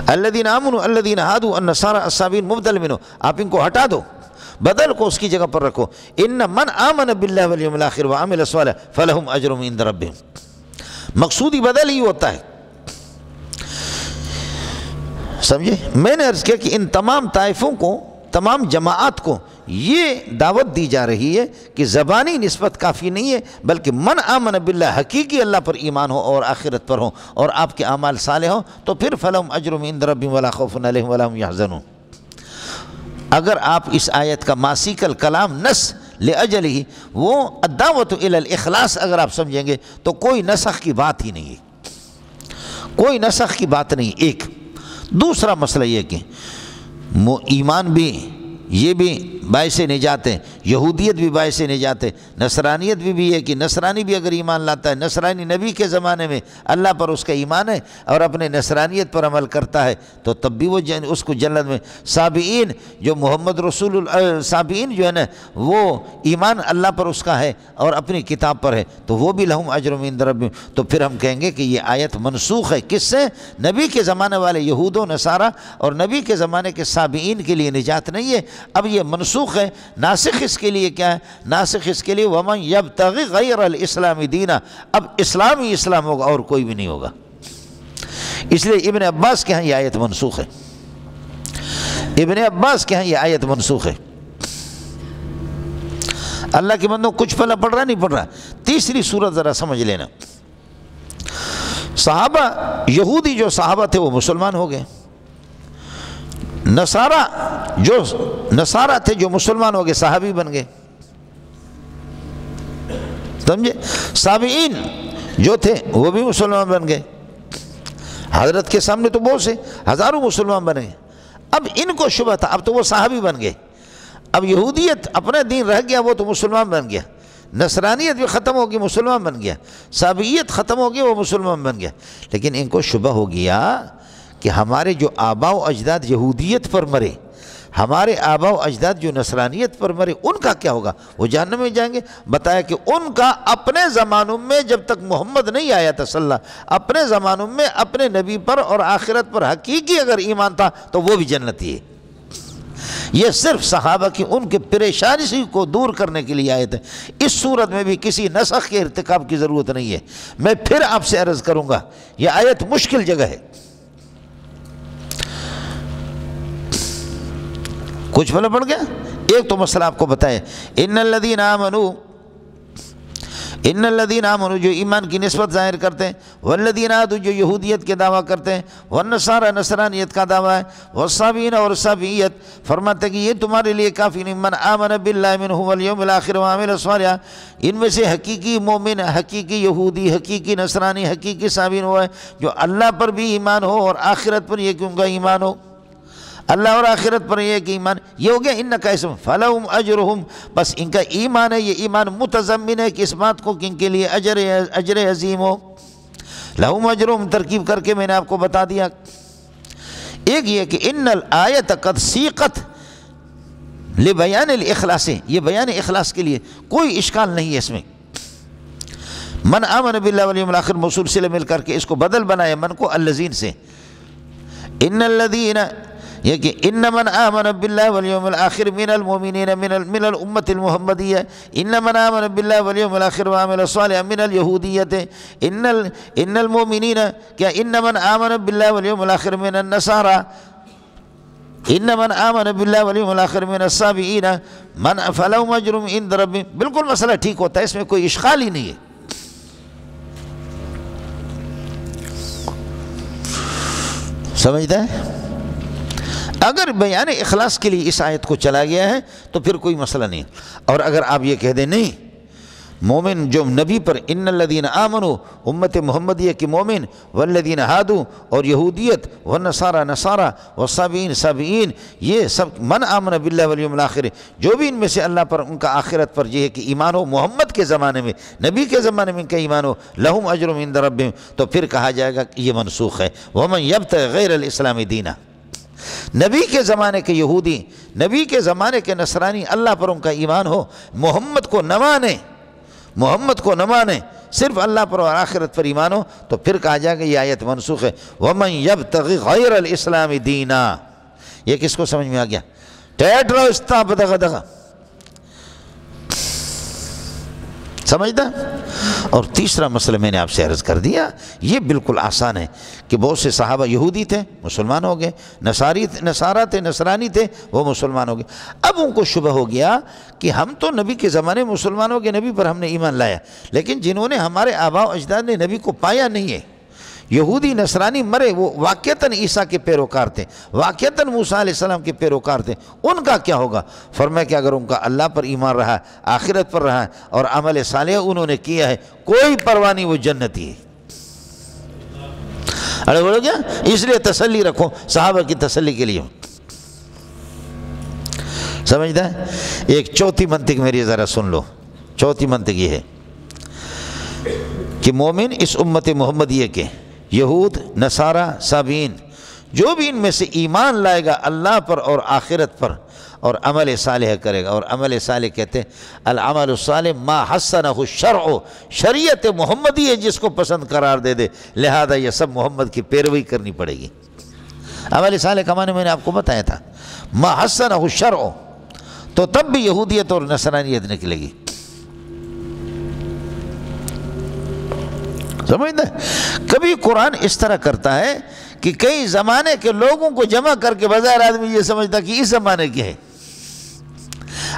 الذین آمنوا الذین ہادوا النصارى الصابئین، مبدل منہ، آپ ان کو ہٹا دو، بدل کو اس کی جگہ پر رکھو، ان من آمن باللہ والیوم الآخر وعمل صالحا فلہم اجر عند ربہم۔ مقصودی بدل ہی ہوتا ہے، سمجھے؟ میں نے عرض کیا کہ ان تمام طائفوں کو، تمام جماعت کو یہ دعوت دی جا رہی ہے کہ زبانی نسبت کافی نہیں ہے، بلکہ من آمن باللہ، حقیقی اللہ پر ایمان ہو اور آخرت پر ہو اور آپ کے اعمال صالح ہوں، تو پھر فلہم اجر عند ربہم ولا خوف علیہم ولا هم يحزنون۔ اگر آپ اس آیت کا ماسیک الکلام نس لاجلہ، وہ الدعوت الی الاخلاص اگر آپ سمجھیں گے تو کوئی نسخ کی بات ہی نہیں ہے، کوئی نسخ کی بات نہیں۔ ایک دوسرا مسئلہ یہ کہ ایمان بھی، یہ بھی باعث نجات ہے، یہودیت بھی باعث نجات ہے، نصرانیت بھی ہے کہ نصرانی بھی اگر ایمان لاتا ہے، نصرانی نبی کے زمانے میں اللہ پر اس کا ایمان ہے اور اپنے نصرانیت پر عمل کرتا ہے تو تب بھی وہ اس کو جنت میں۔ صابئین جو محمد رسول صابئین جو ہے نا، وہ ایمان اللہ پر اس کا ہے اور اپنی کتاب پر ہے تو وہ بھی لہم اجر عند ربہم۔ تو پھر ہم کہیں گے کہ یہ آیت منسوخ ہے، کس سے؟ نبی کے زمانے والے یہود و نصارہ اور نبی کے زمانے کے صابئین کے لیے نجات نہیں ہے، اب یہ منسوخ ہے۔ ناسخ اس کے لیے کیا ہے؟ ناسخ اس کے لیے وَمَنْ يَبْتَغِ غَيْرَ الْإِسْلَامِ دِينًا، اب اسلام ہی اسلام ہوگا اور کوئی بھی نہیں ہوگا۔ اس لیے ابن عباس کے ہاں یہ آیت منسوخ ہے، ابن عباس کے ہاں یہ آیت منسوخ ہے۔ اللہ کے بندوں کچھ پھلا پڑھ رہا نہیں پڑھ رہا؟ تیسری صورت ذرا سمجھ لینا، صحابہ یہودی جو صحابہ تھے وہ مسلمان ہو گئے، نصارہ تھے جو مسلمان ہو گئے، صحابی بن گئے، سمجھے؟ صابئین جو تھے وہ بھی مسلمان بن گئے، حضرت کے سامنے تو بہت سے ہزاروں مسلمان بن گئے۔ اب ان کو شبہ تھا، اب تو وہ صحابی بن گئے، اب یہودیت اپنا دین رہ گیا، وہ تو مسلمان بن گیا، نصرانیت بھی ختم ہو گئی، مسلمان بن گیا، صابئیت ختم ہو گئی، وہ مسلمان بن گیا۔ لیکن ان کو شبہ ہو گیا کہ ہمارے جو آباء و اجداد یہودیت پر مرے، ہمارے آباء و اجداد جو نصرانیت پر مرے، ان کا کیا ہوگا؟ وہ جہنم میں جائیں گے۔ بتایا کہ ان کا اپنے زمانوں میں جب تک محمد نہیں آیا تھا صلی اللہ، اپنے زمانوں میں اپنے نبی پر اور آخرت پر حقیقی اگر ایمان تھا تو وہ بھی جنتی ہے۔ یہ صرف صحابہ کی ان کے پریشانی کو دور کرنے کے لیے آیت ہے، اس صورت میں بھی کسی نسخ کے ارتکاب کی ضرورت نہیں ہے۔ میں پھر آپ سے عرض کروں گا، یہ آیت مشکل جگہ ہے، کچھ بھلا پڑ گیا؟ ایک تو مسئلہ آپ کو بتایا، ان الذین آمنوا جو ایمان کی نسبت ظاہر کرتے ہیں، والذین ہادوا جو یہودیت کے دعویٰ کرتے ہیں، والنصارى نصرانیت کا دعویٰ ہے، والصابئین اور صابئیت، فرماتے ہیں کہ یہ تمہارے لیے کافی نہیں، من آمن باللہ منہ والیوم الآخر وعمل صالحا، ان میں سے حقیقی مومن، حقیقی یہودی، حقیقی نصرانی، حقیقی صابئین وہ ہے جو اللہ پر بھی ایمان ہو اور آخرت پر یہ کہ ان کا ایمان ہو، اللہ اور آخرت پر یہ کہ ایمان، یہ ہو گیا ان کا اسم، فلہم اجرہم، بس ان کا ایمان ہے، یہ ایمان متضمن ہے کہ اس بات کو کہ ان کے لیے اجر عظیم ہو، لہم اجرہم ترکیب کر کے میں نے آپ کو بتا دیا۔ ایک یہ کہ ان الآیت قد سیقت لبیان الاخلاص، یہ بیان اخلاص کے لیے کوئی اشکال نہیں ہے اس میں، من آمن باللہ والیوم الآخر موصول صلہ مل کر کے اس کو بدل بنایا من کو الذین سے، ان الذین یہ کہ ان من آمن باللہ والیوم الآخر من المؤمنین من الامت المحمدیہ، ان من آمن باللہ والیوم الآخر وعمل صالحا من الیہودیت، ان المؤمنین کیا ان من آمن باللہ والیوم الآخر من النصارى، ان من آمن باللہ والیوم الآخر من الصابئین من فلہم اجرہم عند ربہم، بالکل مسئلہ ٹھیک ہوتا ہے، اس میں کوئی اشکال ہی نہیں ہے۔ سمجھتا ہے؟ اگر بیان اخلاص کے لیے اس آیت کو چلا گیا ہے تو پھر کوئی مسئلہ نہیں، اور اگر آپ یہ کہہ دیں نہیں مومن جو نبی پر ان الذین آمنوا امت محمدیہ کے مومن، والذین ہادوا اور یہودیت، والنصارى نصارہ، والصابئین صابئین، یہ سب من آمن باللہ والیوم الآخر جو بھی ان میں سے اللہ پر ان کا آخرت پر یہ ہے کہ ایمان ہو، محمد کے زمانے میں نبی کے زمانے میں ان کا ایمان ہو، لہم اجرہم عند ربہم، تو پھر کہا جائے گا کہ یہ منسوخ ہے، ومن یبتغ غیر الاسلام دینا، نبی کے زمانے کے یہودی، نبی کے زمانے کے نصرانی اللہ پر ان کا ایمان ہو، محمد کو نہ مانے، صرف اللہ پر اور آخرت پر ایمان ہو، تو پھر کہا جائے گا یہ آیت منسوخ ہے، وَمَن يَبْتَغِ غَيْرَ الْإِسْلَامِ دِينًا، یہ کس کو سمجھ میں آ گیا؟ ٹیٹ رو استاپ دغا دغا، سمجھتا؟ اور تیسرا مسئلہ میں نے آپ سے عرض کر دیا، یہ بالکل آسان ہے کہ بہت سے صحابہ یہودی تھے مسلمان ہو گئے، نصارہ تھے نصرانی تھے وہ مسلمان ہو گئے، اب ان کو شبہ ہو گیا کہ ہم تو نبی کے زمانے میں مسلمان ہو گئے، نبی پر ہم نے ایمان لایا، لیکن جنہوں نے ہمارے آباء و اجداد نے نبی کو پایا نہیں ہے، یہودی نصرانی مرے، وہ واقعتاً عیسیٰ کے پیروکار تھے، واقعتاً موسیٰ علیہ السلام کے پیروکار تھے، ان کا کیا ہوگا؟ فرمایا کہ اگر ان کا اللہ پر ایمان رہا، آخرت پر رہا اور عمل صالح انہوں نے کیا ہے، کوئی پرواہ نہیں، وہ جنتی ہے۔ ارے بولو کیا؟ اس لیے تسلی رکھو، صحابہ کی تسلی کے لیے، سمجھتا ہے؟ ایک چوتھی منطق میری ذرا سن لو، چوتھی منطق یہ ہے کہ مومن اس امت محمدیہ کے یہود، نصارہ، صابئین جو بھی ان میں سے ایمان لائے گا اللہ پر اور آخرت پر اور عمل صالح کرے گا، اور عمل صالح کہتے ہیں العمل الصالح ما حسنہ الشرع، شریعت محمدی ہے جس کو پسند قرار دے دے، لہذا یہ سب محمد کی پیروی کرنی پڑے گی۔ عمل صالح کا معنی میں نے آپ کو بتایا تھا، ما حسنہ الشرع، تو تب بھی یہودیت اور نصرانیت نکلے گی، سمجھتے ہیں؟ کبھی قرآن اس طرح کرتا ہے کہ کئی زمانے کے لوگوں کو جمع کر کے بظاہر آدمی یہ سمجھتا کہ اس زمانے کے ہے۔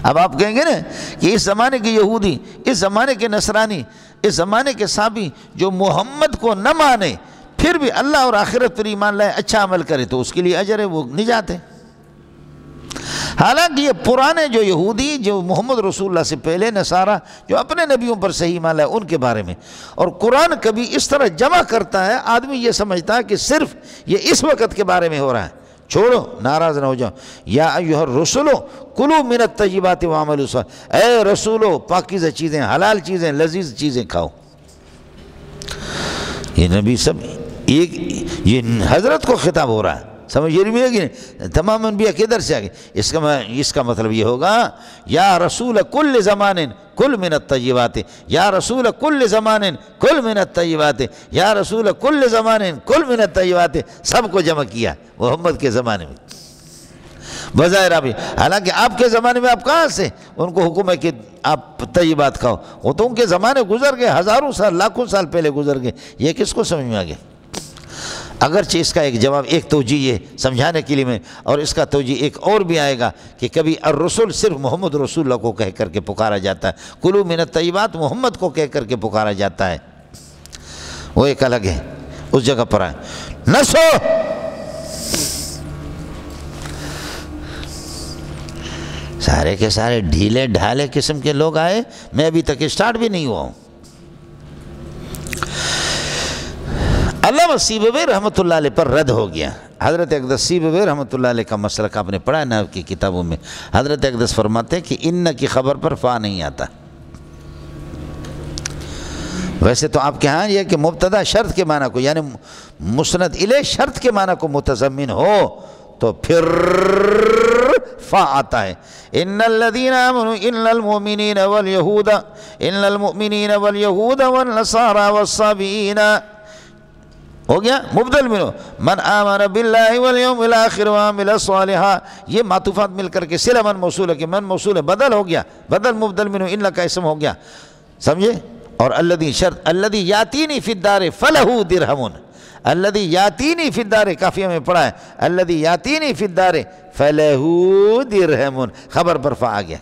اب آپ کہیں گے نا کہ اس زمانے کے یہودی، اس زمانے کے نصرانی، اس زمانے کے صحابی جو محمد کو نہ مانے پھر بھی اللہ اور آخرت پر ایمان لائے، اچھا عمل کرے تو اس کے لیے اجر ہے، وہ نجات ہے۔ حالانکہ یہ پرانے جو یہودی جو محمد رسول اللہ سے پہلے، نصارہ جو اپنے نبیوں پر صحیح ایمان لائے، ان کے بارے میں، اور قرآن کبھی اس طرح جمع کرتا ہے آدمی یہ سمجھتا ہے کہ صرف یہ اس وقت کے بارے میں ہو رہا ہے، چھوڑو ناراض نہ ہو جاؤ، یا ایھا الرسل کلوا من الطیبات واعملوا صالحا، اے رسولو پاکیزہ چیزیں، حلال چیزیں، لذیذ چیزیں کھاؤ۔ یہ نبی سب ایک، یہ حضرت کو خطاب ہو رہا ہے، سمجھ یہ نہیں ہے، تمام انبیاء کدھر سے آگے؟ اس کا مطلب یہ ہوگا یا رسول کل زمان کل من الطیبات، یا رسول کل زمان کل من الطیبات، یا رسول کل زمان کل من الطیبات، سب کو جمع کیا محمد کے زمانے میں بظاہر آپ، حالانکہ آپ کے زمانے میں آپ کہاں سے ان کو حکم ہے کہ آپ طیبات کھاؤ، وہ تو ان کے زمانے گزر گئے، ہزاروں سال لاکھوں سال پہلے گزر گئے، یہ کس کو سمجھ میں آ گیا؟ اگرچہ اس کا ایک جواب ایک توجیہ یہ سمجھانے کے لیے میں، اور اس کا توجیہ ایک اور بھی آئے گا کہ کبھی الرسول صرف محمد رسول اللہ کو کہہ کر کے پکارا جاتا ہے، کلوا من الطیبات محمد کو کہہ کر کے پکارا جاتا ہے، وہ ایک الگ ہے، اس جگہ پر آئے نہ سو۔ سارے کے سارے ڈھیلے ڈھالے قسم کے لوگ آئے، میں ابھی تک اسٹارٹ بھی نہیں ہوا ہوں۔ علامہ سیبوی رحمۃ اللہ علیہ پر رد ہو گیا۔ حضرت اقدس سیبوی رحمۃ اللہ علیہ کا مسلک آپ نے پڑھا ہے نا کی کتابوں میں، حضرت اقدس فرماتے ہیں کہ ان کی خبر پر فا نہیں آتا۔ ویسے تو آپ کے ہاں یہ کہ مبتدا شرط کے معنی کو، یعنی مسند الیہ شرط کے معنی کو متضمن ہو تو پھر فا آتا ہے۔ ان الذین آمنوا ان المؤمنین والیہود والنصارى والصابئین، ہو گیا مبدل منو من آمن باللہ والیوم الاخر وعمل صالحا، یہ معطوفات مل کر کے صلہ من موصول ہے کہ من موصول ہے بدل ہو گیا، بدل مبدل منو ان کا اسم ہو گیا، سمجھے؟ اور الذی شرط الذی یاتینی فی الدار فلہ درہم، الذی یاتینی فی الدار کافیہ میں پڑھا ہے الذی یاتینی فی الدار فلہ درہم، خبر پر فا آ گیا،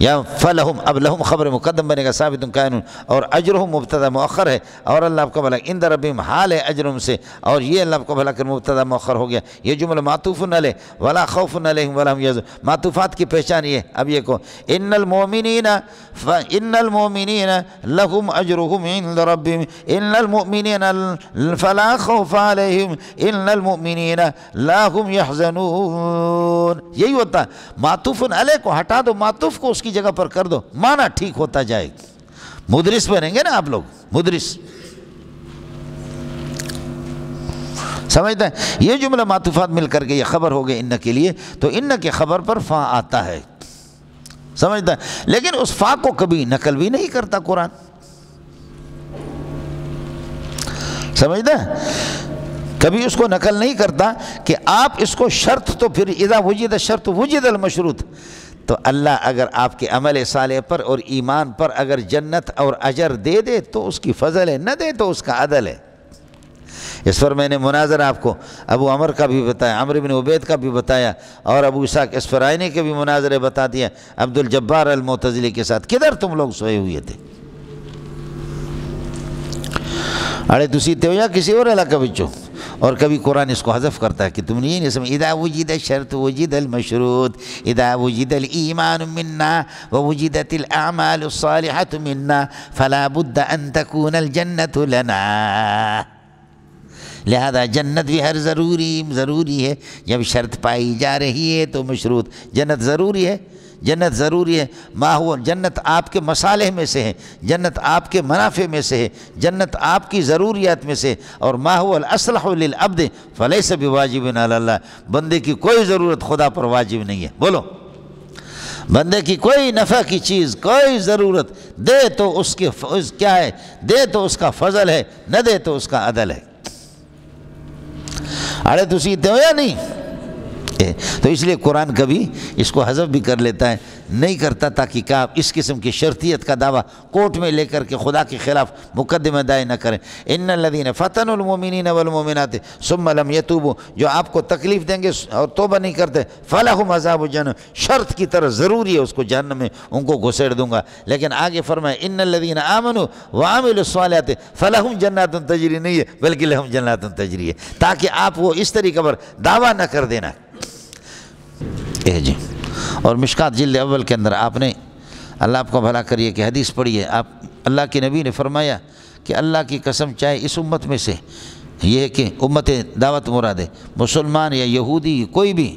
یا فلہم، اب لہم خبر مقدم بنے گا ثابت قائن، اور اجرہم مبتدا مؤخر ہے، اور اللہ آپ کا بھلا عند ربہم حال ہے اجرہم سے، اور یہ اللہ آپ کا بھلا کر مبتدا مؤخر ہو گیا، یہ جملہ معطوف علیہ ولا خوف علیہم ولا هم یحزنون، معطوفات کی پہچان یہ، اب یہ کو ان المؤمنین لهم اجرہم عند ربہم ان المؤمنین فلا خوف علیہم ان المؤمنین لا هم یحزنون، یہی ہوتا ہے، معطوف علیہ کو ہٹا دو، معطوف کو اس کی جگہ پر کر دو، معنی ٹھیک ہوتا جائے گا۔ مدرس بنیں گے نا آپ لوگ، مدرس سمجھتے ہیں؟ یہ جملہ معطوفات مل کر کے یہ خبر ہو گئے ان کے لیے، تو ان کے خبر پر فا آتا ہے، سمجھتا ہے؟ لیکن اس فا کو کبھی نقل بھی نہیں کرتا قرآن، سمجھتا ہے؟ کبھی اس کو نقل نہیں کرتا کہ آپ اس کو شرط، تو پھر اذا وجد الشرط وجد المشروط، تو اللہ اگر آپ کے عمل صالح پر اور ایمان پر اگر جنت اور اجر دے دے تو اس کی فضل ہے، نہ دے تو اس کا عدل ہے۔ اس پر میں نے مناظر آپ کو ابو عمر کا بھی بتایا، عمرو بن عبید کا بھی بتایا، اور ابو اسحاق اسفرائینی کے بھی مناظرے بتا دیا عبد الجبار المعتزلی کے ساتھ۔ کدھر تم لوگ سوئے ہوئے تھے؟ اڑے تسی تے ہو یا کسی اور علاقہ بچو؟ اور کبھی قرآن اس کو حذف کرتا ہے کہ تم نہیں سمجھ، اذا وجد الشرط وجد المشروط، اذا وجد الایمان منا ووجدت الاعمال الصالحة منا فلا بد ان تكون الجنة لنا، لہذا جنت بھی ہر ضروری ہے، جب شرط پائی جا رہی ہے تو مشروط، جنت ضروری ہے، جنت ضروری ہے، ما ہوا جنت آپ کے مصالح میں سے ہے، جنت آپ کے منافع میں سے ہے، جنت آپ کی ضروریات میں سے، اور ما هو الاصلح للعبد فلیس بواجب علی اللہ، بندے کی کوئی ضرورت خدا پر واجب نہیں ہے، بولو، بندے کی کوئی نفع کی چیز، کوئی ضرورت دے تو اس کے کیا ہے، دے تو اس کا فضل ہے، نہ دے تو اس کا عدل ہے۔ اڑے تسی تے ہو یا نہیں؟ تو اس لیے قرآن کبھی اس کو حذف بھی کر لیتا ہے، نہیں کرتا تاکہ آپ اس قسم کی شرطیت کا دعویٰ کورٹ میں لے کر کے خدا کے خلاف مقدمہ دائر نہ کریں۔ ان الذین فتنوا المؤمنین والمؤمنات ثم لم یتوبوا، جو آپ کو تکلیف دیں گے اور توبہ نہیں کرتے، فلہم عذاب جہنم، شرط کی طرح ضروری ہے اس کو جہنم میں ان کو گھسیڑ دوں گا۔ لیکن آگے فرمائے ان الذین آمنوا وعملوا الصالحات فلہم جنات تجری، نہیں ہے بلکہ لہم جنات تجری ہے، تاکہ آپ وہ اس طریقے پر دعویٰ نہ کر دینا۔ جی، اور مشکات جلد اول کے اندر آپ نے، اللہ آپ کو بھلا کریے کہ حدیث پڑھی ہے، آپ اللہ کے نبی نے فرمایا کہ اللہ کی قسم چاہے اس امت میں سے، یہ ہے کہ امت دعوت مراد ہے، مسلمان یا یہودی کوئی بھی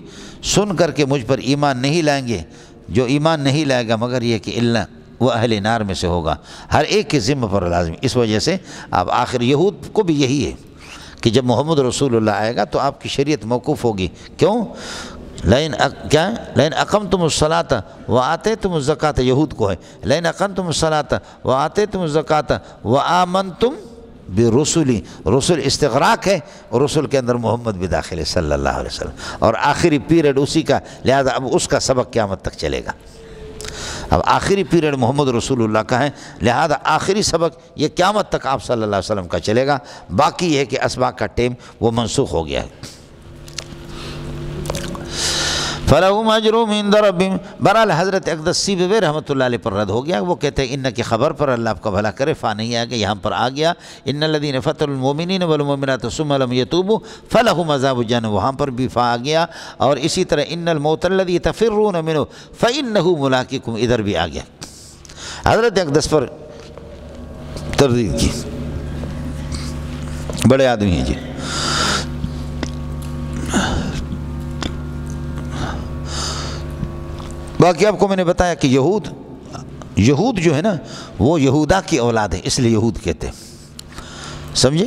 سن کر کے مجھ پر ایمان نہیں لائیں گے، جو ایمان نہیں لائے گا مگر یہ کہ اللہ وہ اہل نار میں سے ہوگا، ہر ایک کے ذمہ پر لازم۔ اس وجہ سے آپ آخر یہود کو بھی یہی ہے کہ جب محمد رسول اللہ آئے گا تو آپ کی شریعت موقوف ہوگی، کیوں؟ لئن اقمتم الصلاۃ وآتیتم الزکاۃ، یہود کو ہے، لئن اقمتم الصلاۃ وآتیتم الزکاۃ وآمنتم برسلی، رسل استغراق ہے، اور رسل کے اندر محمد بھی داخل ہے صلی اللہ علیہ وسلم، اور آخری پیریڈ اسی کا، لہذا اب اس کا سبق قیامت تک چلے گا۔ اب آخری پیریڈ محمد رسول اللہ کا ہے، لہذا آخری سبق یہ قیامت تک آپ صلی اللہ علیہ وسلم کا چلے گا، باقی یہ ہے کہ اسباق کا ٹیم وہ منسوخ ہو گیا ہے۔ فَلَهُمْ أَجْرُهُمْ عِنْدَ رَبِّهِمْ، بہرحال حضرت اقدس سیبوی رحمۃ اللہ علیہ پر رد ہو گیا، وہ کہتے ہیں ان کی خبر پر اللہ آپ کا بھلا کرے، فا نہیں آ گیا، یہاں پر آ گیا ان الذین فتنوا المؤمنین والمؤمنات ثم لم يتوبوا فلهم عذاب جہنم، وہاں پر بھی فا آ گیا، اور اسی طرح ان الموت الذی تفرون منہ فانہ ملاقیکم ادھر بھی آ گیا۔ حضرت اقدس پر تردید کی، بڑے آدمی ہیں جی۔ باقی آپ کو میں نے بتایا کہ یہود جو ہے نا وہ یہودا کی اولاد ہے، اس لیے یہود کہتے ہیں، سمجھے؟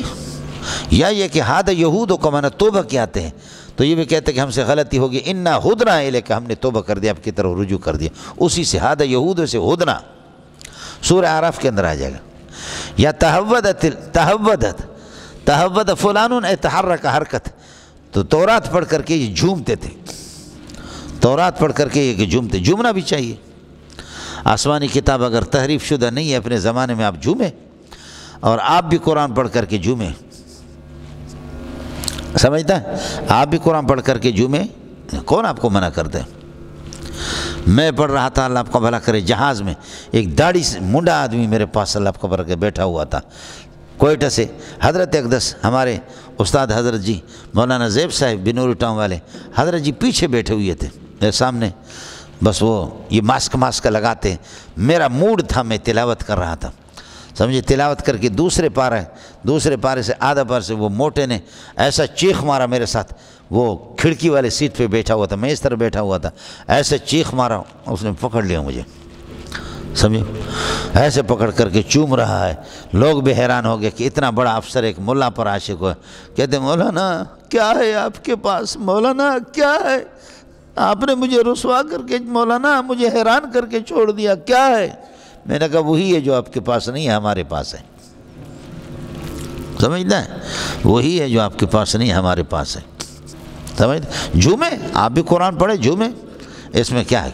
یا یہ کہ ہاد یہود کو مانا توبہ کیا آتے ہیں، تو یہ بھی کہتے ہیں کہ ہم سے غلطی ہوگی، انا ہدنا الیک، ہم نے توبہ کر دیا، آپ کی طرف رجوع کر دیا، اسی سے ہاد یہود سے ہدنا، سورہ اعراف کے اندر آ جائے گا۔ یا تہود فلان تحرک حرکت، تو تورات پڑھ کر کے یہ جھومتے تھے، تورات پڑھ کر کے یہ جھومتے، جھومنا بھی چاہیے، آسمانی کتاب اگر تحریف شدہ نہیں ہے اپنے زمانے میں آپ جھومیں، اور آپ بھی قرآن پڑھ کر کے جھومیں، سمجھتا ہے؟ آپ بھی قرآن پڑھ کر کے جھومیں، کون آپ کو منع کرتے ہیں؟ میں پڑھ رہا تھا، اللہ آپ کا بھلا کرے، جہاز میں ایک داڑھی سے منڈا آدمی میرے پاس اللہ آپ کا بھلا کرے بیٹھا ہوا تھا، کوئٹہ سے، حضرت اقدس ہمارے استاد حضرت جی مولانا زیب صاحب بنوری ٹاؤن والے حضرت جی پیچھے بیٹھے ہوئے تھے میرے سامنے، بس وہ یہ ماسک لگاتے، میرا موڈ تھا، میں تلاوت کر رہا تھا، سمجھے؟ تلاوت کر کے دوسرے پارے سے آدھا پار سے وہ موٹے نے ایسا چیخ مارا میرے ساتھ، وہ کھڑکی والے سیٹ پہ بیٹھا ہوا تھا، میں اس طرح بیٹھا ہوا تھا، ایسے چیخ مارا، اس نے پکڑ لیا مجھے، سمجھے؟ ایسے پکڑ کر کے چوم رہا ہے، لوگ بھی حیران ہو گئے کہ اتنا بڑا افسر ایک ملا پر عاشق ہوا، کہتے مولانا کیا ہے آپ کے پاس، مولانا کیا ہے، آپ نے مجھے رسوا کر کے، مولانا مجھے حیران کر کے چھوڑ دیا، کیا ہے؟ میں نے کہا وہی ہے جو آپ کے پاس نہیں ہے، ہمارے پاس ہے، سمجھتا ہے؟ وہی ہے جو آپ کے پاس نہیں ہے، ہمارے پاس ہے، سمجھتے؟ جھومیں، آپ بھی قرآن پڑھیں، جھومیں، اس میں کیا ہے؟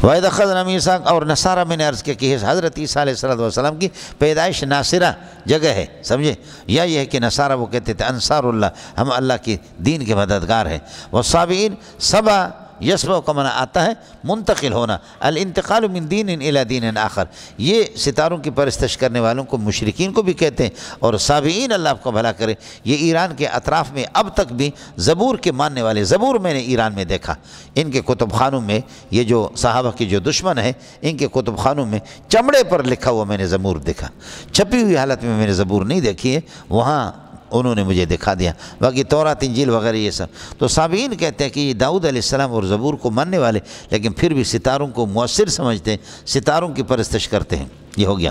وَإِذْ أَخَذْنَا مِيثَاقَ، اور نصارہ میں نے عرض کیا کہ حضرت عیسیٰ علیہ السلام کی پیدائش ناصرہ جگہ ہے، سمجھے؟ یا یہ ہے کہ نصارہ وہ کہتے تھے انصار اللہ، ہم اللہ کی دین کے مددگار ہیں، والصابئین سبا یسبع کا معنی آتا ہے منتقل ہونا، الانتقال من دین الی دین آخر، یہ ستاروں کی پرستش کرنے والوں کو مشرکین کو بھی کہتے ہیں، اور صابئین اللہ آپ کو بھلا کرے، یہ ایران کے اطراف میں اب تک بھی زبور کے ماننے والے، زبور میں نے ایران میں دیکھا، ان کے کتب خانوں میں یہ جو صحابہ کے جو دشمن ہیں ان کے کتب خانوں میں چمڑے پر لکھا ہوا میں نے زبور دیکھا، چھپی ہوئی حالت میں میں نے زبور نہیں دیکھی ہے، وہاں انہوں نے مجھے دکھا دیا، باقی تورات انجیل وغیرہ یہ سب، تو صابئین کہتے ہیں کہ یہ داؤد علیہ السلام اور زبور کو ماننے والے لیکن پھر بھی ستاروں کو مؤثر سمجھتے ہیں، ستاروں کی پرستش کرتے ہیں، یہ ہو گیا۔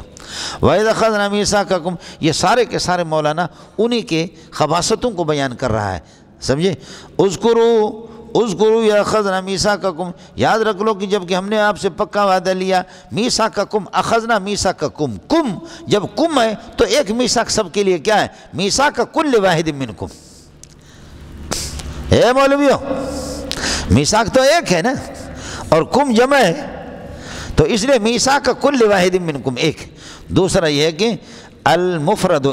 وَإِذْ أَخَذْنَا مِيثَاقَكُمْ، یہ سارے کے سارے مولانا انہی کے خباستوں کو بیان کر رہا ہے، سمجھے؟ اذکروا یا اخذنا میثاقکم، یاد رکھ لو کہ جب کہ ہم نے آپ سے پکا وعدہ لیا، میثاقکم اخذنا میثاقکم، کم جب کم ہے تو ایک میثاق سب کے لیے کیا ہے؟ میثاق کل واحد منکم، اے مولویوں میثاق تو ایک ہے نا، اور کم جمع ہے، تو اس لیے میثاق کل واحد منکم ایک۔ دوسرا یہ ہے کہ المفرد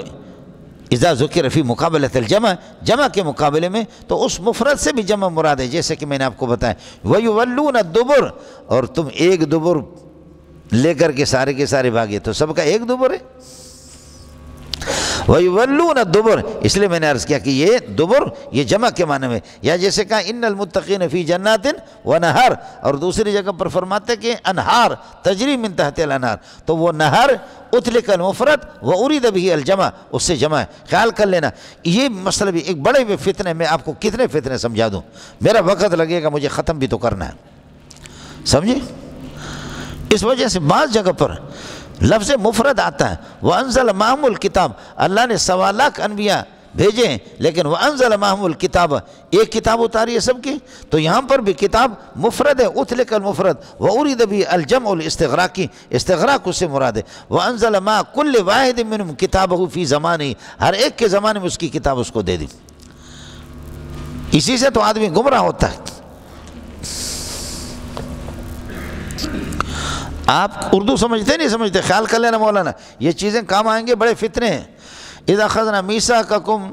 اذا ذکر فی مقابلۃ الجمع، جمع کے مقابلے میں تو اس مفرد سے بھی جمع مراد ہے، جیسے کہ میں نے آپ کو بتایا وَيُوَلُّونَ الدُّبُرَ، اور تم ایک دبر لے کر کے سارے بھاگے تو سب کا ایک دبر ہے، وَيُوَلُّونَ الدُّبُرَ، اس لیے میں نے عرض کیا کہ یہ دبر یہ جمع کے معنی میں، یا جیسے کہا ان المتقین فی جنات ونہر، اور دوسری جگہ پر فرماتے کہ انہار تجری من تحت الانہار، تو وہ نہر اطلق المفرد وارید به الجمع، اس سے جمع ہے، خیال کر لینا۔ یہ مسئلہ بھی ایک بڑے بھی فتنے، میں آپ کو کتنے فتنے سمجھا دوں، میرا وقت لگے گا، مجھے ختم بھی تو کرنا ہے، سمجھے؟ اس وجہ سے بعض جگہ پر لفظ مفرد آتا ہے، وَأَنزَلَ مَعَهُمُ الْكِتَابَ، اللہ نے 1.25 لاکھ انبیاء بھیجے ہیں، لیکن وَأَنزَلَ مَعَهُمُ الْكِتَابَ، ایک کتاب اتاری ہے سب کی، تو یہاں پر بھی کتاب مفرد ہے، اطلق المفرد وَأُرِيدَ بِهِ الْجَمْعُ الْاِسْتِغْرَاقِ، استغراق اس سے مراد ہے، وَأَنزَلَ مَعَ كُلِّ وَاحِدٍ مِّنْهُمْ كِتَابَهُ فِي زَمَانِهِ، ہر ایک کے زمانے میں اس کی کتاب اس کو دے دی، اسی سے تو آدمی گمراہ ہوتا ہے، آپ اردو سمجھتے نہیں سمجھتے، خیال کر لینا مولانا، یہ چیزیں کام آئیں گے، بڑے فتنے ہیں۔ اذا اخذنا میثاقکم،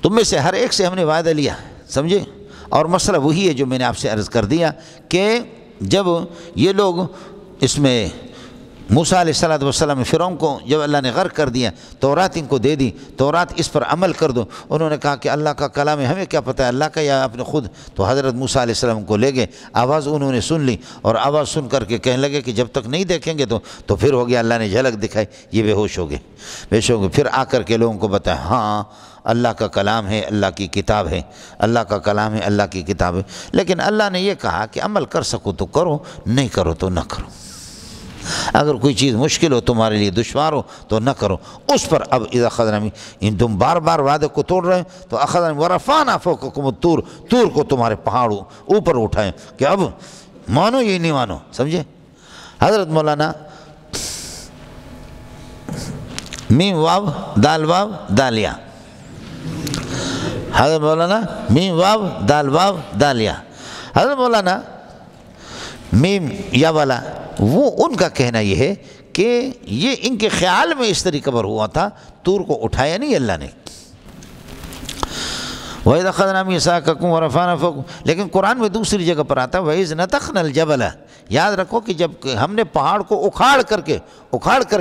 تم میں سے ہر ایک سے ہم نے وعدہ لیا، سمجھے؟ اور مسئلہ وہی ہے جو میں نے آپ سے عرض کر دیا کہ جب یہ لوگ اس میں موسیٰ علیہ السلام فرعون کو جب اللہ نے غرق کر دیا، تورات ان کو دے دی، تورات اس پر عمل کر دو، انہوں نے کہا کہ اللہ کا کلام ہے، ہمیں کیا پتہ ہے اللہ کا یا اپنے خود، تو حضرت موسیٰ علیہ السلام کو لے گئے، آواز انہوں نے سن لی اور آواز سن کر کے کہنے لگے کہ جب تک نہیں دیکھیں گے تو پھر ہو گیا، اللہ نے جھلک دکھائی، یہ بے ہوش ہو گئے، پھر آ کر کے لوگوں کو بتایا ہاں اللہ کا کلام ہے، اللہ کی کتاب ہے، اللہ کا کلام ہے، اللہ کی کتاب ہے، لیکن اللہ نے یہ کہا کہ عمل کر سکو تو کرو، نہیں کرو تو نہ کرو، اگر کوئی چیز مشکل ہو، تمہارے لیے دشوار ہو تو نہ کرو۔ اس پر اب اذا اخذنا ان تم بار بار وعدے کو توڑ رہے ہیں تو اخذنا ورفعنا فوقکم الطور، طور کو تمہارے پہاڑوں اوپر اٹھائیں کہ اب مانو یہ نہیں مانو، سمجھے؟ حضرت مولانا میم واو دال واو دالیا، حضرت مولانا میم واو دال واو دالیا، حضرت مولانا میم یا والا، وہ ان کا کہنا یہ ہے کہ یہ ان کے خیال میں اس طریقے پر ہوا تھا، طور کو اٹھایا نہیں اللہ نے۔ وَإِذْ أَخَذْنَا مِيثَاقَكُمْ وَرَفَعْنَا فَوْقَكُمْ، لیکن قرآن میں دوسری جگہ پر آتا ہے وَإِذْ نَتَخْنَا الْجَبَلَ، یاد رکھو کہ جب ہم نے پہاڑ کو اکھاڑ کر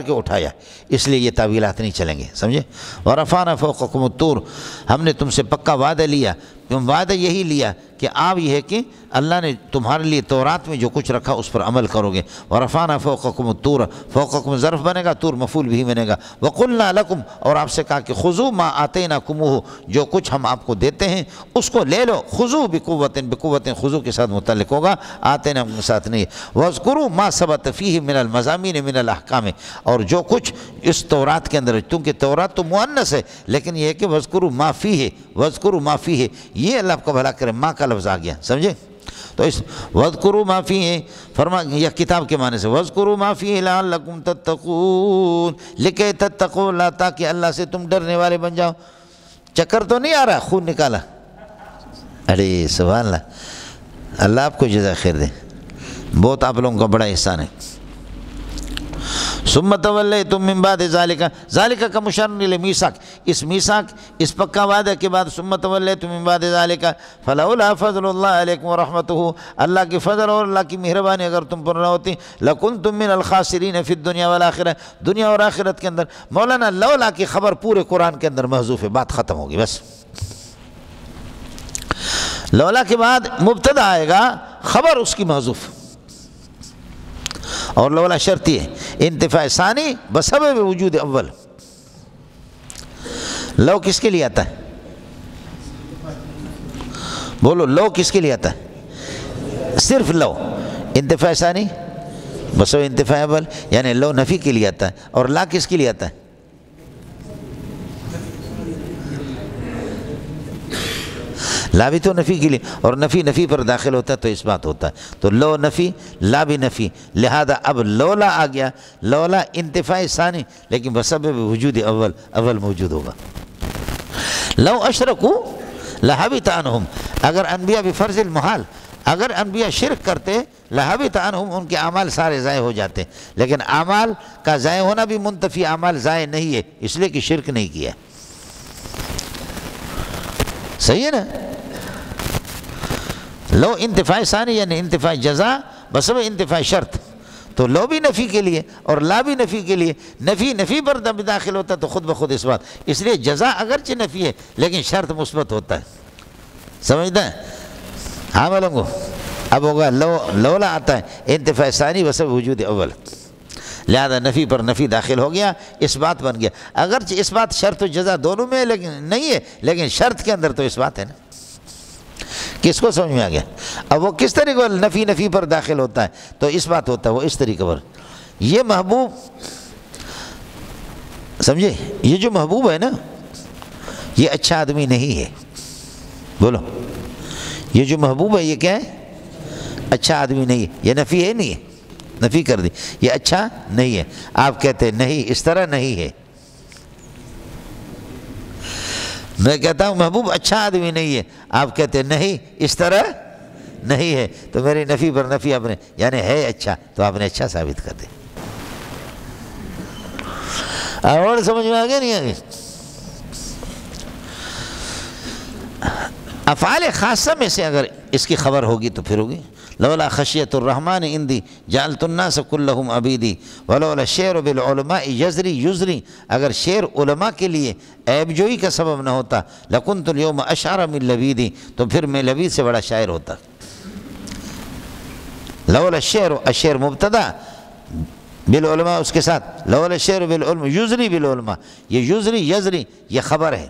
کے اٹھایا، اس لیے یہ تعویلات نہیں چلیں گے، سمجھے؟ وَرَفَعْنَا فَوْقَكُمُ الطُّورَ، ہم نے تم سے پکا وعدہ لیا، تم وعدہ یہی لیا کہ آپ یہ ہے کہ اللہ نے تمہارے لیے تورات میں جو کچھ رکھا اس پر عمل کرو گے۔ وَرَفَعْنَا فَوْقَكُمُ الطُّورَ، فوقکم ظرف بنے گا، طور مفعول بھی بنے گا۔ وَقُلْنَا لَكُمْ، اور آپ سے کہا کہ خُذُوا مَا آتَيْنَاكُمُوهُ، جو کچھ ہم آپ کو دیتے ہیں اس کو لے لو، خُذُوا بِقُوَّةٍ، خُذُوا کے ساتھ متعلق ہوگا، آتَيْنَا کے ساتھ نہیں۔ وَاذْكُرُوا مَا ثَبَتَ فِيهِ مِنَ الْمَضَامِينِ مِنَ الْأَحْكَامِ، اور جو کچھ اس تورات کے اندر، کیونکہ تورات تو مؤنث ہے لیکن یہ ہے کہ وَاذْكُرُوا مَا فِيهِ، وَاذْكُرُوا مَا فِيهِ، یہ اللہ آپ کو بھلا کرے، ماں کا لفظ آ گیا، سمجھے؟ تو اس وَاذْكُرُوا مَا فِيهِ فرما یہ کتاب کے معنی سے، وَاذْكُرُوا مَا فِيهِ لَعَلَّكُمْ تَتَّقُونَ، لِكَيْ تَتَّقُوا اللہ، تاکہ اللہ سے تم ڈرنے والے بن جاؤ۔ چکر تو نہیں آ رہا، خون نکالا، ارے سبحان اللہ، اللہ آپ کو جزا خیر دے، بہت آپ لوگوں کا بڑا احسان ہے۔ ثم تولیتم من بعد ذالک، ذالک کا مشار الی میثاق، اس میثاق، اس پکا وعدہ کے بعد ثم تولیتم من بعد ذالک فلولا فضل اللہ علیکم ورحمتہ، اللہ کی فضل اور اللہ کی مہربانی اگر تم پر نہ ہوتی لکنتم من الخاسرین فی الدنیا والآخرہ، دنیا اور آخرت کے اندر۔ مولانا لولا کی خبر پورے قرآن کے اندر محذوف ہے، بات ختم ہوگی بس۔ لولا کے بعد مبتدا آئے گا، خبر اس کی محذوف، اور لولا شرطی ہے، انتفاع ثانی بسبب وجود اول۔ لو کس کے لیے آتا ہے؟ بولو لو کس کے لیے آتا ہے؟ صرف لو، انتفاع ثانی بسبب انتفاع اول، یعنی لو نفی کے لیے آتا ہے، اور لا کس کے لیے آتا ہے؟ لا بھی تو نفی کے لیے، اور نفی پر داخل ہوتا ہے تو اس بات ہوتا ہے، تو لو نفی، لا بھی نفی، لہذا اب لولا آ گیا، لولا انتفاع ثانی لیکن بسبب وجود اول موجود ہوگا۔ لو اشرکو لحبط عنہم، اگر انبیاء بفرض المحال، اگر انبیاء شرک کرتے لحبط عنہم، ان کے اعمال سارے ضائع ہو جاتے، لیکن اعمال کا ضائع ہونا بھی منتفی، اعمال ضائع نہیں ہے اس لیے کہ شرک نہیں کیا، صحیح ہے نا؟ لو انتفاع ثانی یعنی انتفاع جزا بسبب انتفاع شرط، تو لو بھی نفی کے لیے اور لا بھی نفی کے لیے، نفی پر داخل ہوتا تو خود بخود اس بات، اس لیے جزا اگرچہ نفی ہے لیکن شرط مثبت ہوتا ہے، سمجھتا ہے؟ ہاں بولوں اب ہوگا لولا آتا ہے انتفاع ثانی بسبب وجود اول، لہذا نفی پر نفی داخل ہو گیا، اس بات بن گیا، اگرچہ اس بات شرط و جزا دونوں میں لیکن نہیں ہے، لیکن شرط کے اندر تو اس بات ہے نا۔ کس کو سمجھ میں آ گیا؟ اب وہ کس طریقے نفی پر داخل ہوتا ہے تو اس بات ہوتا ہے وہ اس طریقے پر۔ یہ محبوب سمجھے، یہ جو محبوب ہے نا یہ اچھا آدمی نہیں ہے، بولو یہ جو محبوب ہے یہ کیا ہے؟ اچھا آدمی نہیں ہے، یہ نفی ہے نہیں ہے، نفی کر دی، یہ اچھا نہیں ہے، آپ کہتے ہیں نہیں اس طرح نہیں ہے، میں کہتا ہوں محبوب اچھا آدمی نہیں ہے، آپ کہتے ہیں نہیں اس طرح نہیں ہے تو میری نفی پر نفی آپ نے، یعنی ہے اچھا تو آپ نے اچھا ثابت کر دے۔ اور سمجھ میں آگے نہیں آگے؟ افعال خاصہ میں سے اگر اس کی خبر ہوگی تو پھر ہوگی، لولا خشیت الرحمن عندی جعلت الناس کلہم عبیدی ولولا الشعر بالعلماء یزری یزری، اگر شعر علماء کے لیے عیب جوئی کا سبب نہ ہوتا لکنت اليوم اشعر من لبیدی، تو پھر میں لبید سے بڑا شاعر ہوتا۔ لولا الشعر، الشعر مبتدا، بالعلماء اس کے ساتھ لولا الشعر بالعلماء یزری بالعلماء، یہ یزری یزری یہ خبر ہے،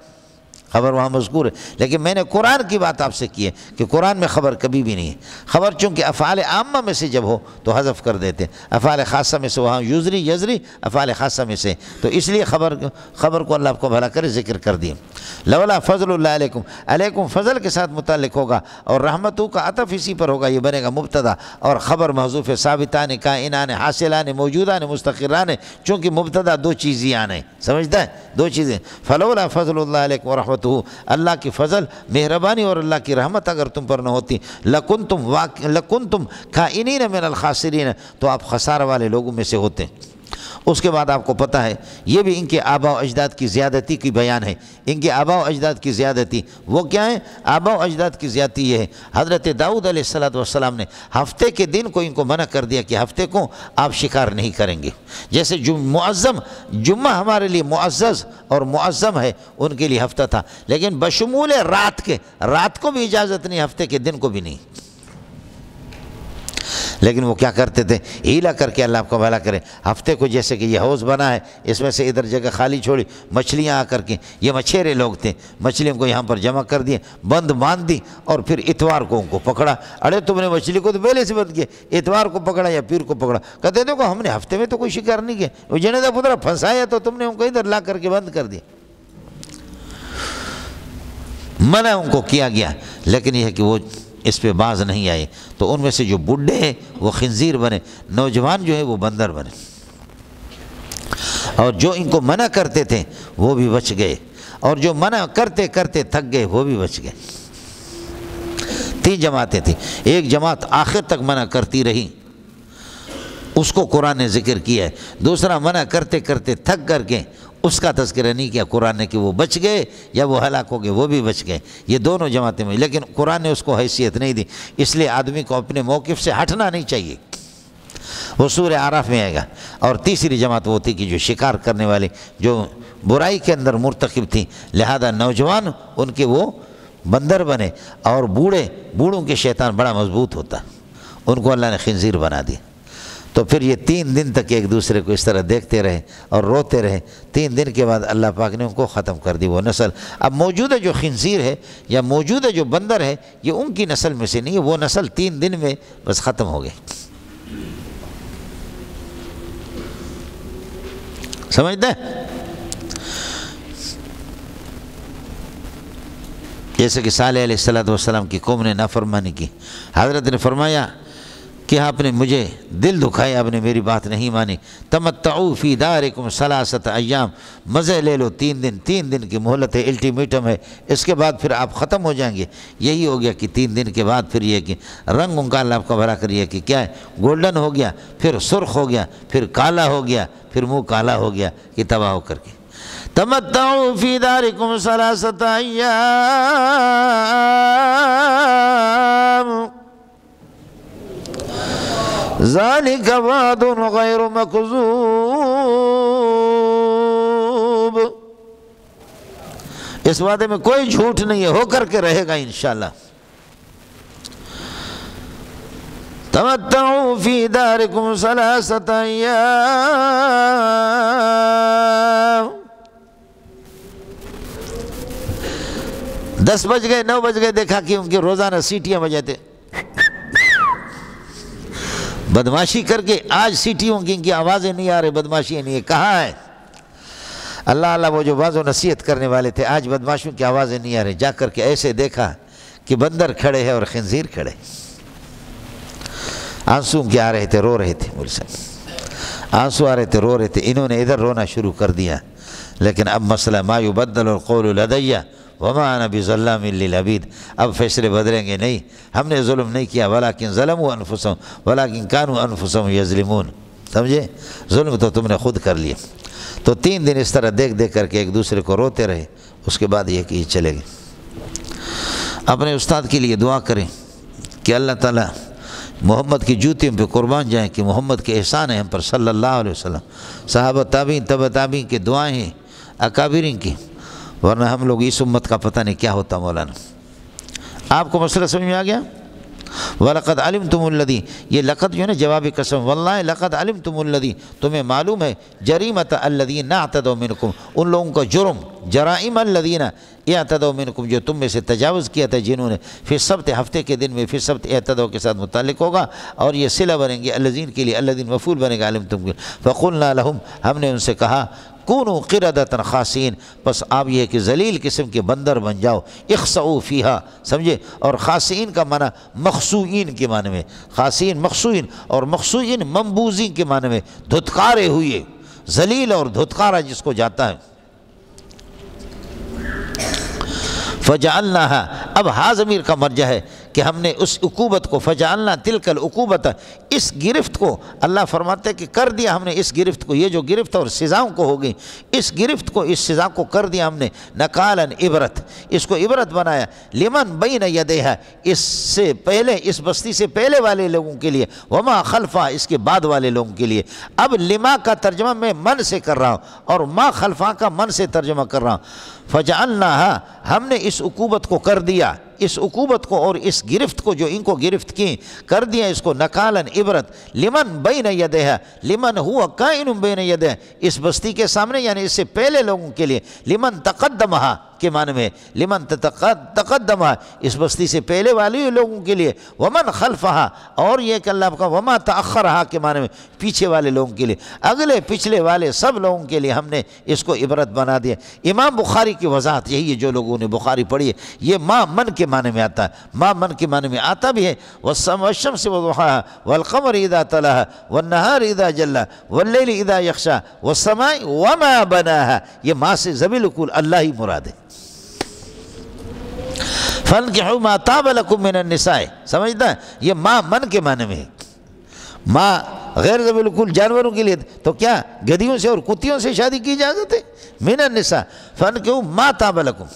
خبر وہاں مذکور ہے، لیکن میں نے قرآن کی بات آپ سے کی ہے کہ قرآن میں خبر کبھی بھی نہیں ہے۔ خبر چونکہ افعال عامہ میں سے جب ہو تو حذف کر دیتے، افعال خاصہ میں سے وہاں یزری یزری افعال خاصہ میں سے، تو اس لیے خبر کو اللہ آپ کو بھلا کرے ذکر کر دیے۔ لولا فضل اللہ علیکم، علیکم فضل کے ساتھ متعلق ہوگا، اور رحمتوں کا عطف اسی پر ہوگا، یہ بنے گا مبتدا، اور خبر محذوف ہے، ثابتان کائنان حاصلان موجودان مستقران، چونکہ مبتدا دو چیزیں آنے، سمجھتا ہے دو چیزیں، فلولا فضل اللہ علیکم ورحمتہ، اللہ کی فضل مہربانی اور اللہ کی رحمت اگر تم پر نہ ہوتی لکنتم کائنین من الخاسرین، تو آپ خسارہ والے لوگوں میں سے ہوتے۔ اس کے بعد آپ کو پتہ ہے یہ بھی ان کے آباء و اجداد کی زیادتی کی بیان ہے، ان کے آباء و اجداد کی زیادتی وہ کیا ہے؟ آباء و اجداد کی زیادتی یہ ہے، حضرت داؤد علیہ السلام نے ہفتے کے دن کو ان کو منع کر دیا کہ ہفتے کو آپ شکار نہیں کریں گے، جیسے معظم جمعہ ہمارے لیے معزز اور معظم ہے، ان کے لیے ہفتہ تھا، لیکن بشمول رات کو بھی اجازت نہیں، ہفتے کے دن کو بھی نہیں۔ لیکن وہ کیا کرتے تھے؟ ہیلا کر کے، اللہ آپ کو بھلا کرے، ہفتے کو جیسے کہ یہ حوض بنا ہے، اس میں سے ادھر جگہ خالی چھوڑی، مچھلیاں آ کر کے، یہ مچھیرے لوگ تھے، مچھلیوں کو یہاں پر جمع کر دیے، بند باندھ دی، اور پھر اتوار کو ان کو پکڑا، ارے تم نے مچھلی کو تو پہلے سے بند کیا، اتوار کو پکڑا یا پیر کو پکڑا، کہتے دیکھو ہم نے ہفتے میں تو کوئی شکار نہیں کیا، وہ جنیدہ پترا پھنسایا تو تم نے ان کو ادھر لا کر کے بند کر دیا۔ منع ان کو کیا گیا، لیکن یہ ہے کہ وہ اس پہ باز نہیں آئے، تو ان میں سے جو بڈھے ہیں وہ خنزیر بنے، نوجوان جو ہے وہ بندر بنے، اور جو ان کو منع کرتے تھے وہ بھی بچ گئے، اور جو منع کرتے کرتے تھک گئے وہ بھی بچ گئے۔ 3 جماعتیں تھیں، ایک جماعت آخر تک منع کرتی رہی، اس کو قرآن نے ذکر کیا ہے، دوسرا منع کرتے کرتے تھک کر کے اس کا تذکرہ نہیں کیا قرآن نے کہ وہ بچ گئے یا وہ ہلاک ہو گئے، وہ بھی بچ گئے، یہ دونوں جماعتیں میں، لیکن قرآن نے اس کو حیثیت نہیں دی، اس لیے آدمی کو اپنے موقف سے ہٹنا نہیں چاہیے، وہ سورہ اعراف میں آئے گا۔ اور تیسری جماعت وہ تھی کہ جو شکار کرنے والے، جو برائی کے اندر مرتکب تھی، لہذا نوجوان ان کے وہ بندر بنے، اور بوڑھوں کے شیطان بڑا مضبوط ہوتا، ان کو اللہ نے خنزیر بنا دیا۔ تو پھر یہ 3 دن تک ایک دوسرے کو اس طرح دیکھتے رہے اور روتے رہے، 3 دن کے بعد اللہ پاک نے ان کو ختم کر دی وہ نسل۔ اب موجودہ جو خنزیر ہے یا موجودہ جو بندر ہے یہ ان کی نسل میں سے نہیں ہے، وہ نسل 3 دن میں بس ختم ہو گئے، سمجھتے ہیں؟ جیسے کہ صالح علیہ السلام کی قوم نے نافرمانی کی، حضرت نے فرمایا کہ آپ نے مجھے دل دکھایا، آپ نے میری بات نہیں مانی، تمتعوا فی دارکم 3 ایام، مزے لے لو 3 دن کی مہلت ہے، الٹیمیٹم ہے، اس کے بعد پھر آپ ختم ہو جائیں گے۔ یہی ہو گیا کہ 3 دن کے بعد پھر یہ کہ رنگ ان کا اللہ آپ کا بھلا کریے کہ کیا ہے، گولڈن ہو گیا، پھر سرخ ہو گیا، پھر کالا ہو گیا، پھر منہ کالا ہو گیا کہ تباہ ہو کر کے۔ تمتعوا فی دارکم 3 ایام ذالک وعد غیر مکذوب، اس وعدے میں کوئی جھوٹ نہیں ہے، ہو کر کے رہے گا انشاءاللہ۔ تمتعوا فی دارکم 3 ایام، 10 بج گئے 9 بج گئے، دیکھا کہ ان کی روزانہ سیٹیاں بجاتے، بدماشی کر کے آج سیٹیوں کی ان کی آوازیں نہیں آ رہی، بدماشی نہیں ہے، کہاں ہے اللہ وہ جو واضح و نصیحت کرنے والے تھے، آج بدماشیوں کی آوازیں نہیں آ رہی، جا کر کے ایسے دیکھا کہ بندر کھڑے ہیں اور خنزیر کھڑے، آنسو کے آ رہے تھے، رو رہے تھے، آنسو آ رہے تھے، رو رہے تے، انہوں نے ادھر رونا شروع کر دیا، لیکن اب مسئلہ ما یبدل القول لدی وما انا بظلام للعبید، اب فیصلے بدلیں گے نہیں، ہم نے ظلم نہیں کیا، ولکن ظلموا انفسهم ولکن كانوا انفسهم یظلمون، سمجھے؟ ظلم تو تم نے خود کر لیا۔ تو 3 دن اس طرح دیکھ دیکھ کر کے ایک دوسرے کو روتے رہے، اس کے بعد یہ کہ یہ چلے گئے۔ اپنے استاد کے لیے دعا کریں کہ اللہ تعالیٰ محمد کی جوتیوں پہ قربان جائیں کہ محمد کے احسان ہیں ہم پر صلی اللہ علیہ وسلم، صحابہ تابعین تبع تابعین کی دعائیں ہیں، اکابرین کی، ورنہ ہم لوگ اس امت کا پتہ نہیں کیا ہوتا۔ مولانا آپ کو مسئلہ سمجھ میں آ گیا؟ وَلَقَدْ عَلِمْتُمُ الَّذِي، یہ لقد جو ہے نا جواب قسم، واللہ لقد علمتم الذی، تمہیں معلوم ہے، جریمت الذین اعتدوا منکم، ان لوگوں کا جرم، جرائم الذین اعتدوا منکم، جو تم میں سے تجاوز کیا تھا جنہوں نے، فی السبت، ہفتے کے دن میں، فی السبت اعتدوا کے ساتھ متعلق ہوگا، اور یہ صلہ بنیں گے الذین کے لیے، الذین مفعول بنے گا علمتم کے، فقلنا لہم، ہم نے ان سے کہا، کونوا قردۃ خاسئین، بس آپ یہ کہ ذلیل قسم کے بندر بن جاؤ، اخسؤوا فیہا، سمجھے؟ اور خاسئین کا معنی مخسوئین کے معنی میں، خاسئین مخسوئین، اور مخسوئین منبوذین کے معنی میں، دھتکارے ہوئے، ذلیل اور دھتکارا جس کو جاتا ہے۔ فجعلناہا، اب ہا ضمیر کا مرجع ہے کہ ہم نے اس عقوبت کو، فجعلنا تلک العقوبت، اس گرفت کو، اللہ فرماتے ہیں کہ کر دیا ہم نے اس گرفت کو، یہ جو گرفت اور سزاؤں کو ہو گئی، اس گرفت کو، اس سزا کو کر دیا ہم نے نکالا عبرت، اس کو عبرت بنایا، لمن بین یدیہا، اس سے پہلے، اس بستی سے پہلے والے لوگوں کے لیے، وما خلفہ، اس کے بعد والے لوگوں کے لیے۔ اب لما کا ترجمہ میں من سے کر رہا ہوں اور ما خلفہ کا من سے ترجمہ کر رہا ہوں۔ فجعلناہا، ہم نے اس عقوبت کو کر دیا، اس عقوبت کو اور اس گرفت کو جو ان کو گرفت کی، کر دیا اس کو نکالن عبرت، لمن بین یدیہا، لمن ہوا کائن بین یدیہا، اس بستی کے سامنے یعنی اس سے پہلے لوگوں کے لیے، لمن تقدمہا کے معنی میں، لمن تقدمہا، اس بستی سے پہلے والے لوگوں کے لیے، ومن خلفہا، اور یہ کہ اللہ کا وما تأخرہا کے معنی میں، پیچھے والے لوگوں کے لیے، اگلے پچھلے والے سب لوگوں کے لیے ہم نے اس کو عبرت بنا دیا۔ امام بخاری کی وضاحت یہی ہے، جو لوگوں نے بخاری پڑھی ہے، یہ ما من کے معنی میں آتا ہے، ما من کے معنی میں آتا بھی ہے، والشمس وضحاہا والقمر اذا تلاہا والنہار اذا جلا واللیل اذا یغشا والسماء وما بناہا، یہ ما سے ذوی العقول اللہ ہی مراد ہے۔ فَانْكِحُوا مَا طَابَ لَكُم مِّنَ النِّسَاءِ، سمجھتا ہے؟ یہ ما من کے معنی میں ہے، ما غیر ذوی العقول جانوروں کے لیے، تو کیا گدھیوں سے اور کتیوں سے شادی کی اجازت ہے؟ مِّنَ النِّسَاءِ فَانْكِحُوا مَا طَابَ لَكُم،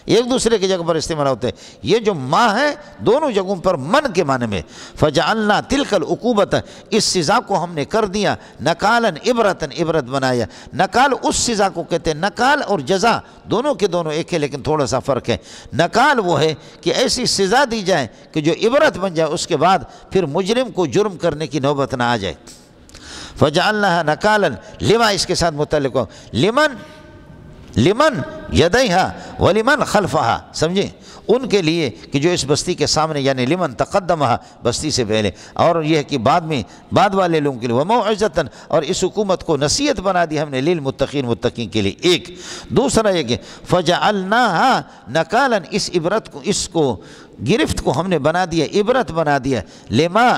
ایک دوسرے کی جگہ پر استعمال ہوتے ہیں، یہ جو ما ہے دونوں جگہوں پر من کے معنی میں۔ فجعلنا تلک العقوبت، اس سزا کو ہم نے کر دیا، نکالن عبرتن، عبرت بنایا۔ نکال اس سزا کو کہتے ہیں، نکال اور جزا دونوں کے دونوں ایک ہے لیکن تھوڑا سا فرق ہے۔ نکال وہ ہے کہ ایسی سزا دی جائے کہ جو عبرت بن جائے، اس کے بعد پھر مجرم کو جرم کرنے کی نوبت نہ آ جائے۔ فجعلناها نکالا، لما اس کے ساتھ متعلق ہو، لمن یدیہا ولمن خلفہا، سمجھے؟ ان کے لیے کہ جو اس بستی کے سامنے، یعنی لمن تقدمہا، بستی سے پہلے، اور یہ کہ بعد میں، بعد والے لوگوں کے لیے، وموعظۃ، اور اس حکومت کو نصیحت بنا دی ہم نے، للمتقین، متقین کے لیے۔ ایک دوسرا یہ کہ فجعلناہا نکالا، اس عبرت کو، اس کو گرفت کو ہم نے بنا دیا، عبرت بنا دیا، لما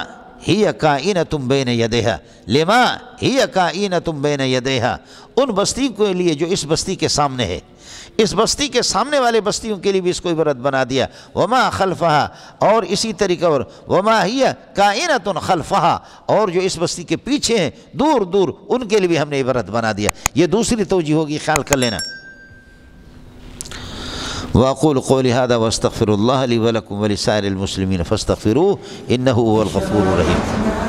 ہی کائنۃ بین یدیہا، لما ہی کائنۃ بین یدیہا، ان بستی کے لیے جو اس بستی کے سامنے ہے، اس بستی کے سامنے والے بستیوں کے لیے بھی اس کو عبرت بنا دیا، وما خلفہا، اور اسی طریقہ، اور وما ہی کائنۃ خلفہا، اور جو اس بستی کے پیچھے ہیں دور دور، ان کے لیے بھی ہم نے عبرت بنا دیا۔ یہ دوسری توجہ ہوگی، خیال کر لینا۔ وَأَقُولُ قَوْلِي هَذَا وَأَسْتَغْفِرُ اللَّهَ لِي وَلَكُمْ وَلِسَائِرِ الْمُسْلِمِينَ فَاسْتَغْفِرُوهُ إِنَّهُ هُوَ الْغَفُورُ الرَّحِيمُ۔